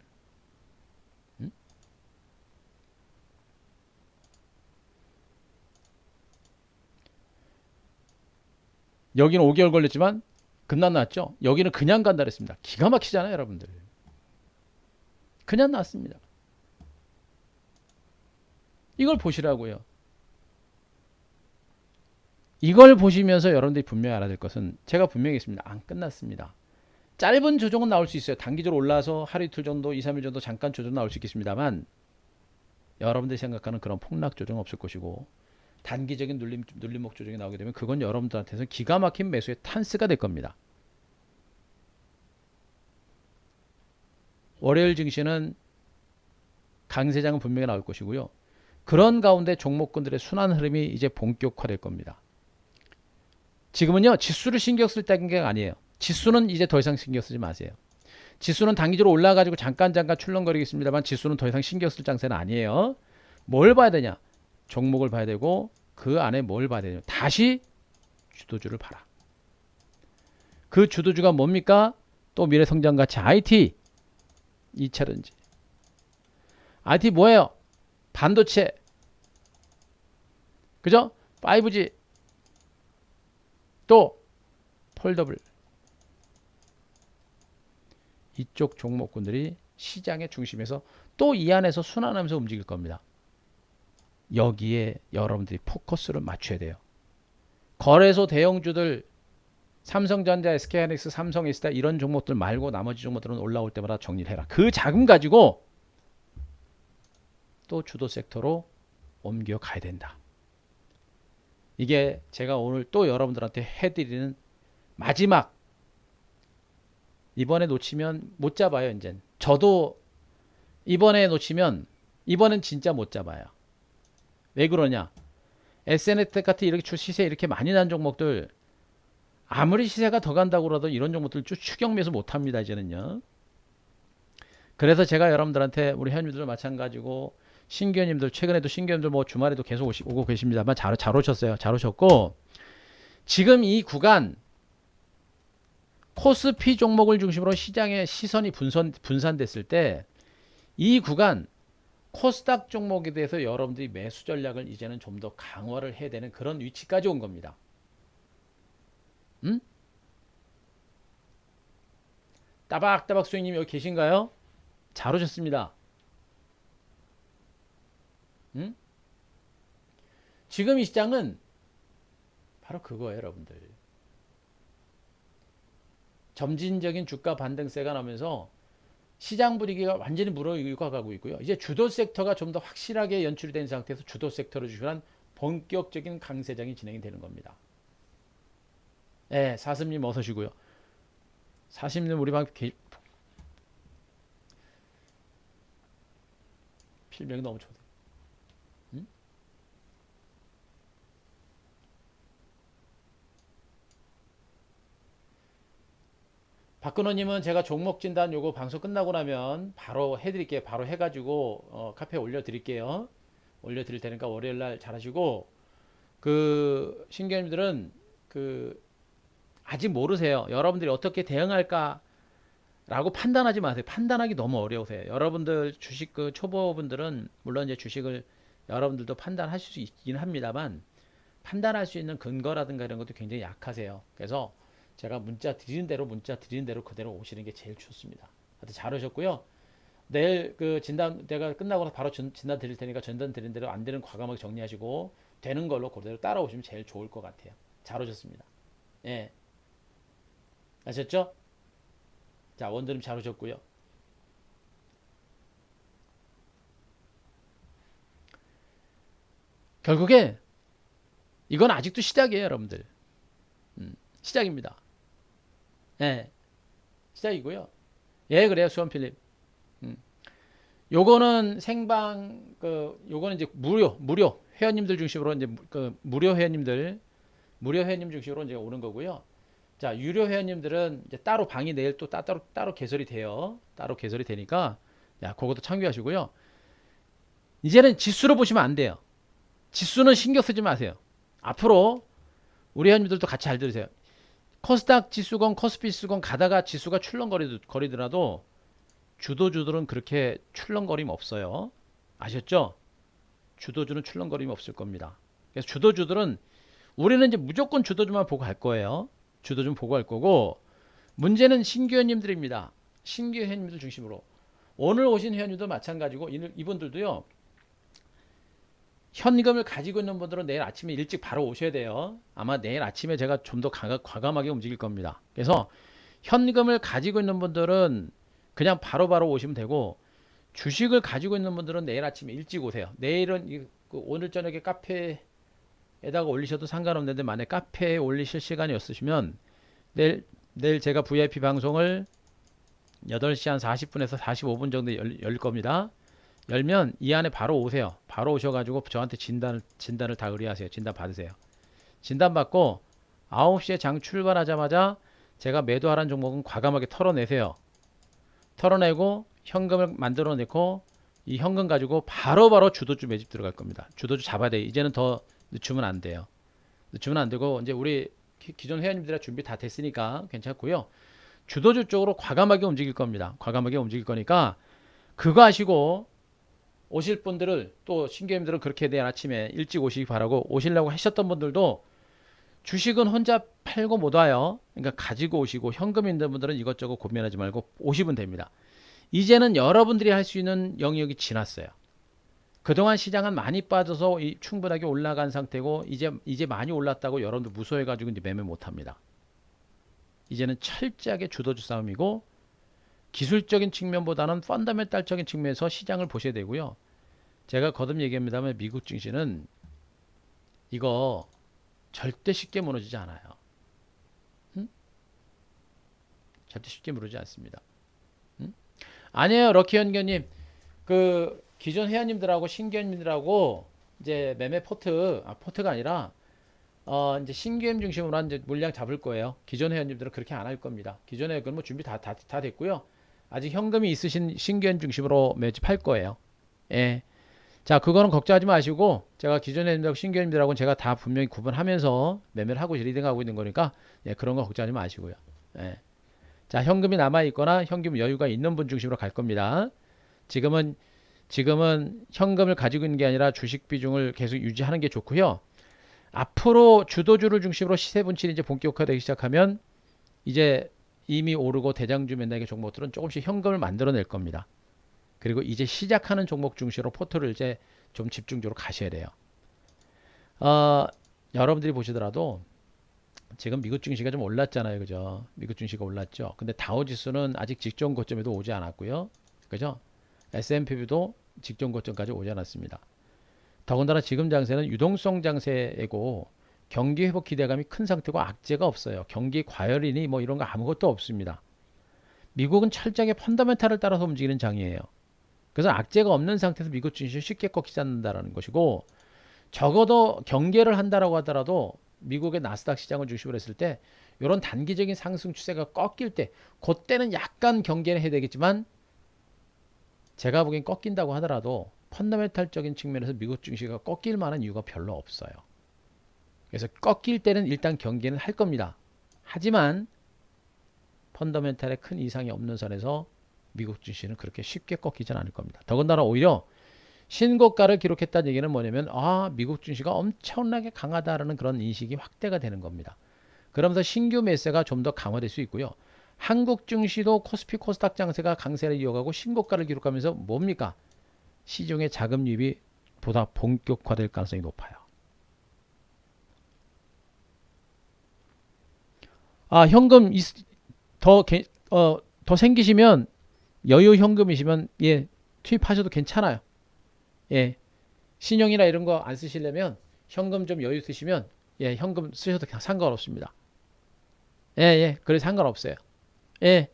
여기는 5개월 걸렸지만 급락 났죠? 여기는 그냥 간다 그랬습니다. 기가 막히잖아요, 여러분들. 그냥 났습니다. 이걸 보시라고요. 이걸 보시면서 여러분들이 분명히 알아야 될 것은 제가 분명히 했습니다. 안 끝났습니다. 짧은 조정은 나올 수 있어요. 단기적으로 올라서 하루 이틀 정도, 2, 3일 정도 잠깐 조정 나올 수 있겠습니다만 여러분들이 생각하는 그런 폭락 조정은 없을 것이고 단기적인 눌림목 조정이 나오게 되면 그건 여러분들한테서 기가 막힌 매수의 탄스가 될 겁니다. 월요일 증시는 강세장은 분명히 나올 것이고요. 그런 가운데 종목군들의 순환 흐름이 이제 본격화될 겁니다. 지금은요, 지수를 신경 쓸 때가 아니에요. 지수는 이제 더 이상 신경 쓰지 마세요. 지수는 단기적으로 올라가지고 잠깐 출렁거리겠습니다만 지수는 더 이상 신경 쓸 장세는 아니에요. 뭘 봐야 되냐? 종목을 봐야 되고 그 안에 뭘 봐야 되냐? 다시 주도주를 봐라. 그 주도주가 뭡니까? 또 미래성장가치 IT 2차전지. IT 뭐예요? 반도체. 그죠? 5G. 또 폴더블. 이쪽 종목군들이 시장의 중심에서 또 이 안에서 순환하면서 움직일 겁니다. 여기에 여러분들이 포커스를 맞춰야 돼요. 거래소 대형주들 삼성전자, SK하이닉스, 삼성, 에스타 이런 종목들 말고 나머지 종목들은 올라올 때마다 정리를 해라. 그 자금 가지고 또 주도 섹터로 옮겨가야 된다. 이게 제가 오늘 또 여러분들한테 해드리는 마지막, 이번에 놓치면 못 잡아요. 이제 저도 이번에 놓치면 이번엔 진짜 못 잡아요. 왜 그러냐? SNS 같은 이렇게 시세 이렇게 많이 난 종목들 아무리 시세가 더 간다고 그러도 이런 종목들 추격 매수 못 합니다. 이제는요. 그래서 제가 여러분들한테 우리 회원님들 마찬가지고 신규님들 최근에도 신규님들 뭐 주말에도 계속 오고 계십니다만 잘 오셨어요. 잘 오셨고 지금 이 구간 코스피 종목을 중심으로 시장의 시선이 분산됐을 때 이 구간 코스닥 종목에 대해서 여러분들이 매수 전략을 이제는 좀 더 강화를 해야 되는 그런 위치까지 온 겁니다. 따박따박 수행님 여기 계신가요? 잘 오셨습니다. 지금 이 시장은 바로 그거예요, 여러분들. 점진적인 주가 반등세가 나면서 시장 분위기가 완전히 무르익어가고 있고요. 이제 주도 섹터가 좀 더 확실하게 연출이 된 상태에서 주도 섹터를 주시한 본격적인 강세장이 진행이 되는 겁니다. 네, 사슴님 어서 오시고요. 사슴님 우리 방 필명이 너무 좋다. 박근호님은 제가 종목 진단 요거 방송 끝나고 나면 바로 해드릴게요. 바로 해가지고 카페에 올려드릴게요. 올려드릴 테니까 월요일날 잘하시고 그 신규님들은 그 아직 모르세요. 여러분들이 어떻게 대응할까 라고 판단하지 마세요. 판단하기 너무 어려우세요. 여러분들 주식 그 초보분들은 물론 이제 주식을 여러분들도 판단하실 수 있긴 합니다만 판단할 수 있는 근거라든가 이런 것도 굉장히 약하세요. 그래서 제가 문자 드리는 대로 그대로 오시는 게 제일 좋습니다. 하여튼 잘 오셨고요. 내일 그 진단 내가 끝나고 바로 진단 드릴 테니까 전단 드린 대로 안 되는 과감하게 정리하시고 되는 걸로 그대로 따라오시면 제일 좋을 것 같아요. 잘 오셨습니다. 예. 아셨죠? 자, 원드림 잘 오셨고요. 결국에 이건 아직도 시작이에요, 여러분들. 시작입니다. 예. 시작이고요. 예, 그래요, 수원필립. 요거는 생방 요거는 이제 무료 회원님들 중심으로 이제 그 무료 회원님 중심으로 이제 오는 거고요. 자, 유료 회원님들은 이제 따로 방이 내일 또 따로 개설이 돼요. 따로 개설이 되니까 야, 그것도 참고하시고요. 이제는 지수로 보시면 안 돼요. 지수는 신경 쓰지 마세요. 앞으로 우리 회원님들도 같이 잘 들으세요. 코스닥 지수건 코스피 지수건 가다가 지수가 출렁거리더라도 주도주들은 그렇게 출렁거림 없어요. 아셨죠? 주도주는 출렁거림 없을 겁니다. 그래서 주도주들은 우리는 이제 무조건 주도주만 보고 갈 거예요. 주도주만 보고 갈 거고 문제는 신규 회원님들입니다. 신규 회원님들 중심으로 오늘 오신 회원님도 마찬가지고 이분들도요. 현금을 가지고 있는 분들은 내일 아침에 일찍 바로 오셔야 돼요. 아마 내일 아침에 제가 좀 더 과감하게 움직일 겁니다. 그래서 현금을 가지고 있는 분들은 그냥 바로바로 오시면 되고, 주식을 가지고 있는 분들은 내일 아침에 일찍 오세요. 내일은 오늘 저녁에 카페에다가 올리셔도 상관없는데, 만약 카페에 올리실 시간이 없으시면 내일 제가 VIP 방송을 8시 한 40분에서 45분 정도 열 겁니다. 열면 이 안에 바로 오세요. 바로 오셔가지고 저한테 진단을 다 의뢰하세요. 진단 받으세요. 진단 받고 9시에 장 출발하자마자 제가 매도하라는 종목은 과감하게 털어내세요. 털어내고 현금을 만들어 내고, 이 현금 가지고 바로바로 주도주 매집 들어갈 겁니다. 주도주 잡아야 돼요. 이제는 더 늦추면 안 돼요. 늦추면 안 되고, 이제 우리 기존 회원님들의 준비 다 됐으니까 괜찮고요. 주도주 쪽으로 과감하게 움직일 겁니다. 과감하게 움직일 거니까 그거 하시고 오실 분들을, 또 신규님들은 그렇게 내일 아침에 일찍 오시기 바라고, 오시려고 하셨던 분들도 주식은 혼자 팔고 못 와요. 그러니까 가지고 오시고, 현금 있는 분들은 이것저것 고민하지 말고 오시면 됩니다. 이제는 여러분들이 할 수 있는 영역이 지났어요. 그동안 시장은 많이 빠져서 충분하게 올라간 상태고, 이제 많이 올랐다고 여러분들 무서워해가지고 이제 매매 못합니다. 이제는 철저하게 주도주 싸움이고, 기술적인 측면보다는 펀더멘탈적인 측면에서 시장을 보셔야 되고요. 제가 거듭 얘기합니다만 미국 증시는 이거 절대 쉽게 무너지지 않아요. 응? 절대 쉽게 무너지지 않습니다. 응? 아니에요, 럭키 연결님. 그 기존 회원님들하고 신규 회원님들하고 이제 매매 포트가 아니라 이제 신규 회원 중심으로 이제 물량 잡을 거예요. 기존 회원님들은 그렇게 안 할 겁니다. 기존 회원은 뭐 준비 다 됐고요. 아직 현금이 있으신 신규 회원 중심으로 매집할 거예요. 예. 자, 그거는 걱정하지 마시고, 제가 기존 회원님들하고 신규 회원님들하고는 제가 다 분명히 구분하면서 매매를 하고 리딩하고 있는 거니까, 예, 그런 거 걱정하지 마시고요. 예. 자, 현금이 남아 있거나 현금 여유가 있는 분 중심으로 갈 겁니다. 지금은 현금을 가지고 있는 게 아니라 주식 비중을 계속 유지하는 게 좋고요. 앞으로 주도주를 중심으로 시세 분출이 이제 본격화되기 시작하면, 이제 이미 오르고 대장주 맨날의 종목들은 조금씩 현금을 만들어낼 겁니다. 그리고 이제 시작하는 종목 중심으로 포트를 이제 좀 집중적으로 가셔야 돼요. 여러분들이 보시더라도 지금 미국 증시가 좀 올랐잖아요. 그죠? 미국 증시가 올랐죠. 근데 다우지수는 아직 직전 고점에도 오지 않았고요. 그죠? S&P도 직전 고점까지 오지 않았습니다. 더군다나 지금 장세는 유동성 장세이고, 경기 회복 기대감이 큰 상태고, 악재가 없어요. 경기 과열이니 뭐 이런 거 아무것도 없습니다. 미국은 철저하게 펀더멘탈을 따라서 움직이는 장이에요. 그래서 악재가 없는 상태에서 미국 증시 쉽게 꺾이지 않는다는 것이고, 적어도 경계를 한다라고 하더라도 미국의 나스닥 시장을 중심으로 했을 때 이런 단기적인 상승 추세가 꺾일 때, 그때는 약간 경계는 해야 되겠지만, 제가 보기엔 꺾인다고 하더라도 펀더멘탈적인 측면에서 미국 증시가 꺾일 만한 이유가 별로 없어요. 그래서 꺾일 때는 일단 경계는 할 겁니다. 하지만 펀더멘탈에 큰 이상이 없는 선에서 미국 증시는 그렇게 쉽게 꺾이진 않을 겁니다. 더군다나 오히려 신고가를 기록했다는 얘기는 뭐냐면, 미국 증시가 엄청나게 강하다라는 그런 인식이 확대가 되는 겁니다. 그러면서 신규 매세가 좀 더 강화될 수 있고요. 한국 증시도 코스피 코스닥 장세가 강세를 이어가고 신고가를 기록하면서 뭡니까? 시중의 자금 유입이 보다 본격화될 가능성이 높아요. 현금 더 생기시면, 여유 현금이시면, 예, 투입하셔도 괜찮아요. 예, 신용이나 이런 거 안 쓰시려면 현금 좀 여유 쓰시면, 예, 현금 쓰셔도 상관없습니다. 예, 예, 그래 상관없어요. 예,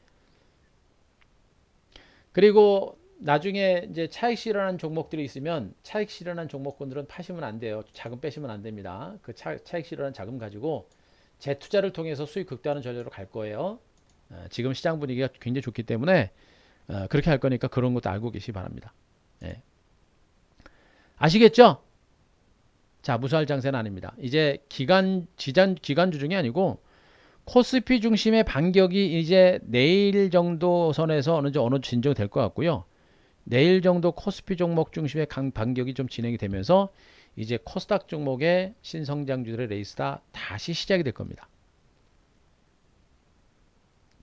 그리고 나중에 이제 차익 실현한 종목들이 있으면, 차익 실현한 종목군들은 파시면 안 돼요. 자금 빼시면 안 됩니다. 그 차익 실현한 자금 가지고 재투자를 통해서 수익 극대화하는 전략으로 갈 거예요. 지금 시장 분위기가 굉장히 좋기 때문에 그렇게 할 거니까 그런 것도 알고 계시기 바랍니다. 예. 아시겠죠? 자, 무수할 장세는 아닙니다. 이제 기간주 중이 아니고, 코스피 중심의 반격이 이제 내일 정도 선에서 어느 정도 진정될 것 같고요. 내일 정도 코스피 종목 중심의 반격이 좀 진행이 되면서 이제 코스닥 종목의 신성장주들의 레이스가 다시 시작이 될 겁니다.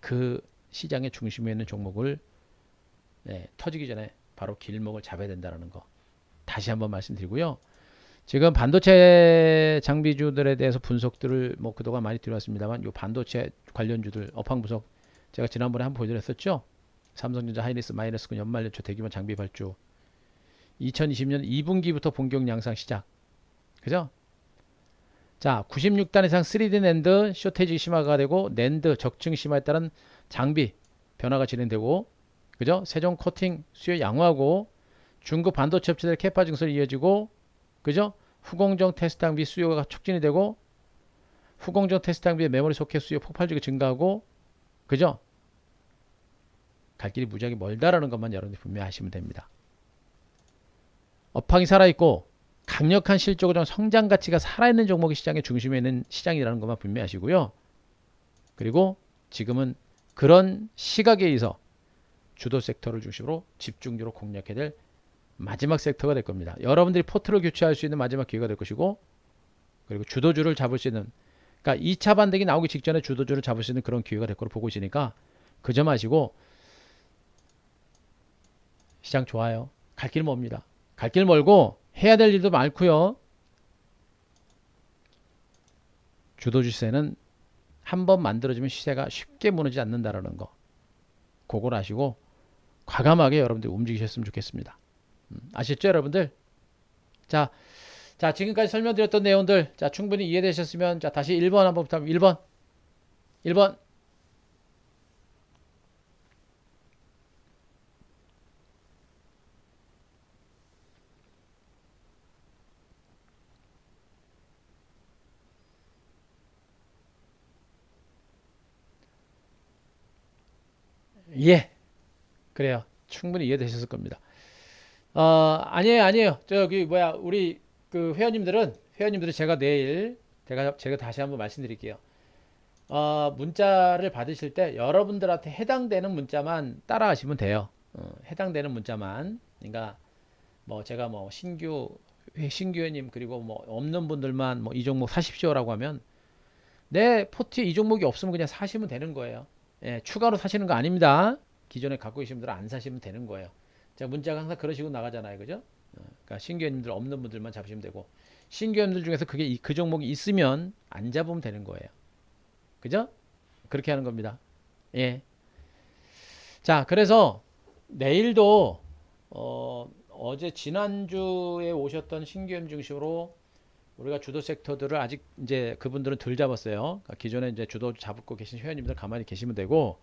그 시장의 중심에 있는 종목을, 터지기 전에 바로 길목을 잡아야 된다는 거 다시 한번 말씀드리고요. 지금 반도체 장비주들에 대해서 분석들을 뭐 그동안 많이 드려왔습니다만 요 반도체 관련주들 업황 분석 제가 지난번에 한번 보여드렸었죠. 삼성전자, 하이닉스, 마이너스군 연말연초 대규모 장비 발주 2020년 2분기부터 본격 양상 시작. 그죠? 자, 96단 이상 3D 낸드 쇼테이지 심화가 되고 낸드 적층 심화에 따른 장비 변화가 진행되고 그죠? 세종 코팅 수요 양호하고 중국 반도체 업체들 캐파 증설이 이어지고 그죠? 후공정 테스트 장비 수요가 촉진이 되고 후공정 테스트 장비의 메모리 소켓 수요 폭발적으로 증가하고 그죠? 갈 길이 무지하게 멀다라는 것만 여러분들이 분명히 아시면 됩니다. 업황이 살아있고 강력한 실적으로 성장 가치가 살아있는 종목이 시장의 중심에 있는 시장이라는 것만 분명히 아시고요. 그리고 지금은 그런 시각에 의해서 주도 섹터를 중심으로 집중적으로 공략해야 될 마지막 섹터가 될 겁니다. 여러분들이 포트를 교체할 수 있는 마지막 기회가 될 것이고 그리고 주도주를 잡을 수 있는 그러니까 2차 반등이 나오기 직전에 주도주를 잡을 수 있는 그런 기회가 될 거로 보고 있으니까 그 점 아시고 시장 좋아요. 갈 길 멉니다. 갈 길 멀고 해야 될 일도 많고요. 주도주 시세는 한번 만들어지면 시세가 쉽게 무너지지 않는다라는 거 그걸 아시고 과감하게 여러분들 움직이셨으면 좋겠습니다. 아셨죠 여러분들? 자, 자 지금까지 설명드렸던 내용들 자 충분히 이해되셨으면 자 다시 1번 한번 부탁드립니다. 1번 예 그래요. 충분히 이해되셨을 겁니다. 아니에요. 저기 뭐야 우리 그 회원님들은 제가 내일 제가 다시 한번 말씀드릴게요. 문자를 받으실 때 여러분들한테 해당되는 문자만 따라하시면 돼요. 해당되는 문자만. 그러니까 뭐 제가 뭐 신규 회원님 그리고 뭐 없는 분들만 뭐 이 종목 사십시오라고 하면 내 포트에 이 종목이 없으면 그냥 사시면 되는 거예요. 예, 추가로 사시는 거 아닙니다. 기존에 갖고 계신 분들은 안 사시면 되는 거예요. 자, 문자가 항상 그런 식으로 나가잖아요. 그죠? 그러니까 신규 회원님들 없는 분들만 잡으시면 되고 신규 회원들 중에서 그 종목이 있으면 안 잡으면 되는 거예요. 그죠? 그렇게 하는 겁니다. 예. 자, 그래서 내일도 어제 지난주에 오셨던 신규현 중심으로 우리가 주도 섹터들을 아직 이제 그분들은 덜 잡았어요. 그러니까 기존에 이제 주도 잡고 계신 회원님들 가만히 계시면 되고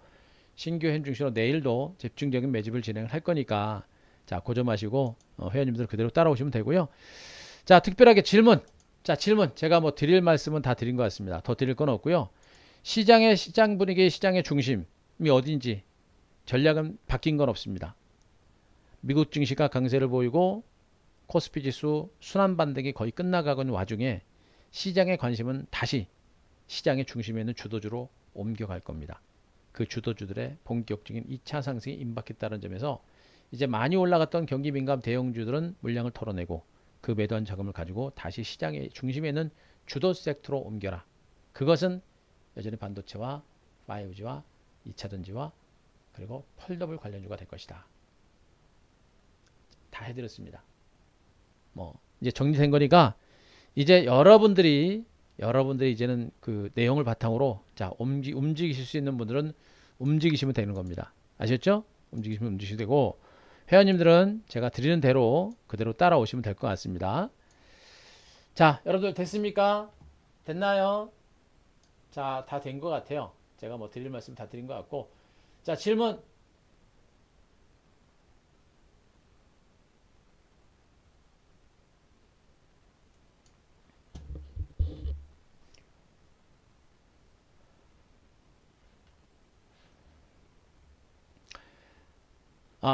신규현 중심으로 내일도 집중적인 매집을 진행을 할 거니까 자, 고점하시고 회원님들 그대로 따라오시면 되고요. 자, 특별하게 질문. 자, 질문. 제가 뭐 드릴 말씀은 다 드린 것 같습니다. 더 드릴 건 없고요. 시장 분위기, 시장의 중심이 어딘지 전략은 바뀐 건 없습니다. 미국 증시가 강세를 보이고 코스피 지수 순환 반등이 거의 끝나가고 있는 와중에 시장의 관심은 다시 시장의 중심에 있는 주도주로 옮겨갈 겁니다. 그 주도주들의 본격적인 2차 상승이 임박했다는 점에서 이제 많이 올라갔던 경기 민감 대형주들은 물량을 털어내고 그 매도한 자금을 가지고 다시 시장의 중심에 있는 주도 섹터로 옮겨라. 그것은 여전히 반도체와 5G와 2차전지와 그리고 펄더블 관련주가 될 것이다. 다 해드렸습니다. 뭐 이제 정리된 거니까 이제 여러분들이 이제는 그 내용을 바탕으로 자 움직이실 수 있는 분들은 움직이시면 되는 겁니다. 아셨죠? 움직이시면 되고 회원님들은 제가 드리는 대로 그대로 따라오시면 될 것 같습니다. 자, 여러분들 됐습니까? 됐나요? 자, 다 된 것 같아요. 제가 뭐 드릴 말씀 다 드린 것 같고 자, 질문.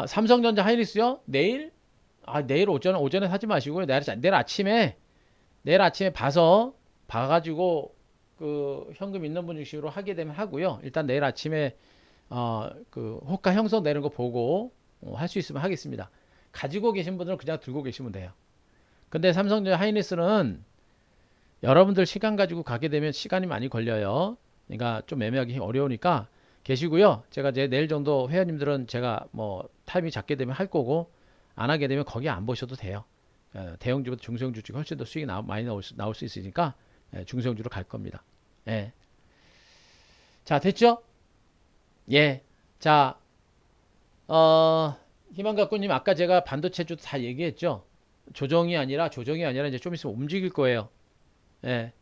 삼성전자 하이닉스요? 내일? 내일 오전에 사지 마시고요. 내일 아침에 봐가지고 그 현금 있는 분 중심으로 하게 되면 하고요. 일단 내일 아침에 그 호가 형성 내는 거 보고 할 수 있으면 하겠습니다. 가지고 계신 분들은 그냥 들고 계시면 돼요. 근데 삼성전자 하이닉스는 여러분들 시간 가지고 가게 되면 시간이 많이 걸려요. 그러니까 좀 애매하기 어려우니까 계시고요. 제가 이제 내일 정도 회원님들은 제가 뭐 타임이 잡게 되면 할 거고 안 하게 되면 거기 안 보셔도 돼요. 대형주보다 중소형주 쪽이 훨씬 더 수익이 많이 나올 수 있으니까 중소형주로 갈 겁니다. 예. 자, 됐죠? 예. 자, 희망가꾸님 아까 제가 반도체주도 다 얘기했죠? 조정이 아니라 이제 좀 있으면 움직일 거예요. 예.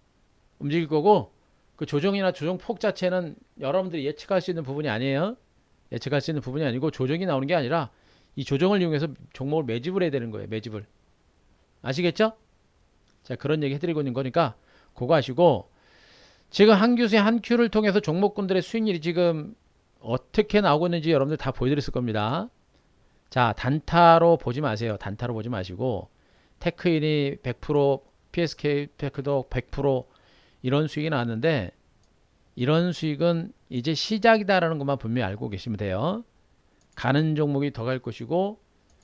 움직일 거고 그 조정이나 조정폭 자체는 여러분들이 예측할 수 있는 부분이 아니에요. 예측할 수 있는 부분이 아니고 조정이 나오는 게 아니라 이 조정을 이용해서 종목을 매집을 해야 되는 거예요. 매집을. 아시겠죠? 자, 그런 얘기 해드리고 있는 거니까 그거 아시고 지금 한 교수의 한 큐를 통해서 종목군들의 수익률이 지금 어떻게 나오고 있는지 여러분들 다 보여드렸을 겁니다. 자, 단타로 보지 마세요. 단타로 보지 마시고 테크인이 100%, PSK 테크도 100% 이런 수익이 나왔는데 이런 수익은 이제 시작이다라는 것만 분명히 알고 계시면 돼요. 가는 종목이 더 갈 것이고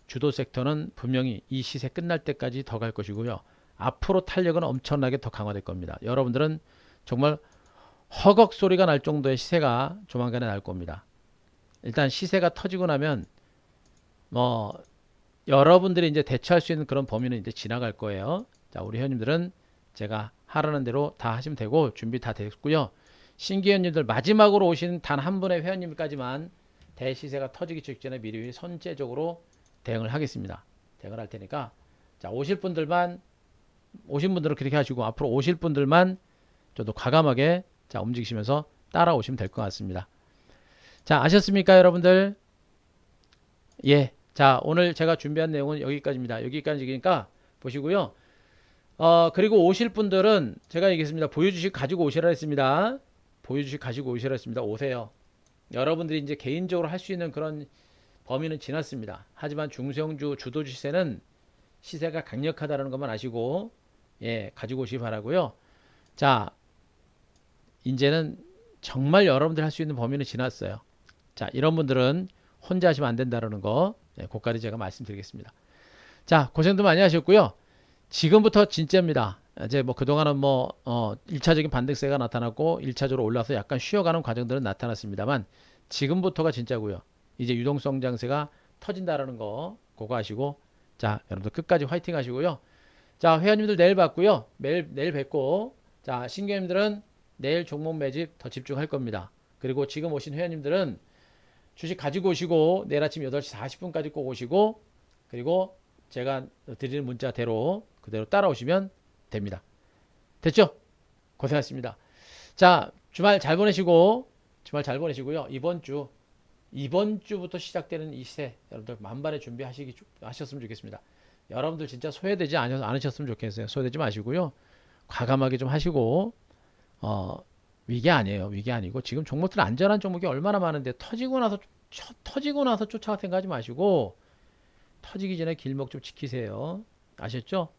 주도 섹터는 분명히 이 시세 끝날 때까지 더 갈 것이고요. 앞으로 탄력은 엄청나게 더 강화될 겁니다. 여러분들은 정말 허걱 소리가 날 정도의 시세가 조만간에 날 겁니다. 일단 시세가 터지고 나면 뭐 여러분들이 이제 대처할 수 있는 그런 범위는 이제 지나갈 거예요. 자, 우리 회원님들은 제가 하라는 대로 다 하시면 되고 준비 다 됐고요. 신규 회원님들 마지막으로 오신 단 한 분의 회원님까지만 대시세가 터지기 직전에 미리 선제적으로 대응을 하겠습니다. 대응을 할 테니까 자, 오신 분들은 그렇게 하시고 앞으로 오실 분들만 저도 과감하게 자, 움직이시면서 따라오시면 될 것 같습니다. 자, 아셨습니까, 여러분들? 예. 자, 오늘 제가 준비한 내용은 여기까지입니다. 여기까지니까 보시고요. 그리고 오실 분들은 제가 얘기했습니다. 보유주식 가지고 오시라 했습니다. 보유주식 가지고 오시라 했습니다. 오세요. 여러분들이 이제 개인적으로 할 수 있는 그런 범위는 지났습니다. 하지만 중소형주 주도주 시세는 시세가 강력하다는 것만 아시고 예, 가지고 오시기 바라고요. 자, 이제는 정말 여러분들 할 수 있는 범위는 지났어요. 자, 이런 분들은 혼자 하시면 안 된다는 거 예, 그까지 제가 말씀드리겠습니다. 자, 고생도 많이 하셨고요. 지금부터 진짜입니다. 이제 뭐 그동안은 1차적인 반등세가 나타났고 1차적으로 올라서 약간 쉬어가는 과정들은 나타났습니다만 지금부터가 진짜고요. 이제 유동성 장세가 터진다라는 거 그거 아시고 자, 여러분들 끝까지 화이팅 하시고요. 자, 회원님들 내일 뵙고요. 내일 뵙고 자, 신규님들은 내일 종목 매집 더 집중할 겁니다. 그리고 지금 오신 회원님들은 주식 가지고 오시고 내일 아침 8시 40분까지 꼭 오시고 그리고 제가 드리는 문자대로 그대로 따라오시면 됩니다. 됐죠? 고생하셨습니다. 자, 주말 잘 보내시고요. 이번 주부터 시작되는 이 시세 여러분들 만반의 준비하셨으면 좋겠습니다. 여러분들 진짜 소외되지 않으셨으면 좋겠어요. 소외되지 마시고요. 과감하게 좀 하시고 위기 아니에요. 위기 아니고 지금 종목들 안전한 종목이 얼마나 많은데 터지고 나서 쫓아갈 생각하지 마시고 터지기 전에 길목 좀 지키세요. 아셨죠?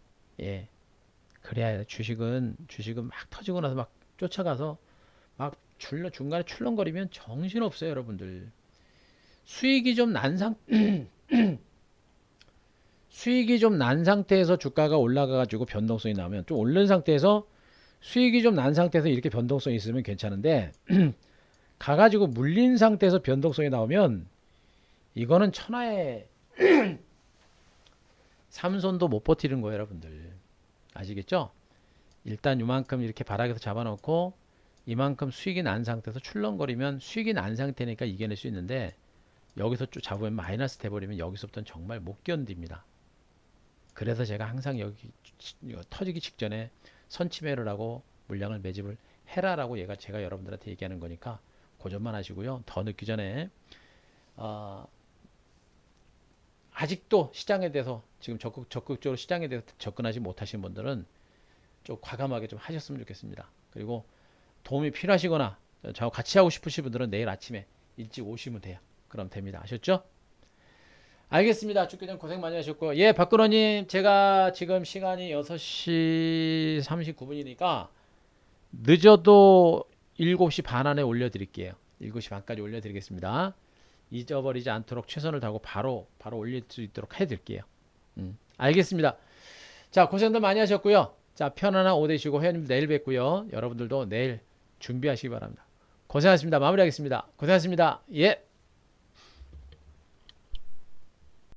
예. 그래야 주식은 막 터지고 나서 막 쫓아가서 막 중간에 출렁거리면 정신없어요, 여러분들. 수익이 좀 난 상태에서 주가가 올라가 가지고 변동성이 나오면 좀 오른 상태에서 수익이 좀 난 상태에서 이렇게 변동성이 있으면 괜찮은데 가가지고 물린 상태에서 변동성이 나오면 이거는 천하의 삼손도 못 버티는 거예요, 여러분들. 아시겠죠? 일단 이만큼 이렇게 바닥에서 잡아놓고 이만큼 수익이 난 상태에서 출렁거리면 수익이 난 상태니까 이겨낼 수 있는데 여기서 쭉 잡으면 마이너스 돼버리면 여기서부터는 정말 못 견딥니다. 그래서 제가 항상 여기 터지기 직전에 선침해를 하고 물량을 매집을 해라라고 제가 여러분들한테 얘기하는 거니까 그 점만 하시고요. 더 늦기 전에 아직도 시장에 대해서 지금 적극적으로 시장에 대해서 접근하지 못하신 분들은 좀 과감하게 좀 하셨으면 좋겠습니다. 그리고 도움이 필요하시거나 저하고 같이 하고 싶으신 분들은 내일 아침에 일찍 오시면 돼요. 그럼 됩니다. 아셨죠? 알겠습니다. 죽기 전 고생 많이 하셨고 예, 박근호님 제가 지금 시간이 6시 39분이니까 늦어도 7시 반 안에 올려드릴게요. 7시 반까지 올려드리겠습니다. 잊어버리지 않도록 최선을 다하고 바로 올릴 수 있도록 해드릴게요. 알겠습니다. 자, 고생들 많이 하셨고요. 자, 편안한 오후 되시고 회원님들 내일 뵙고요. 여러분들도 내일 준비하시기 바랍니다. 고생하셨습니다. 마무리하겠습니다. 고생하셨습니다. 예.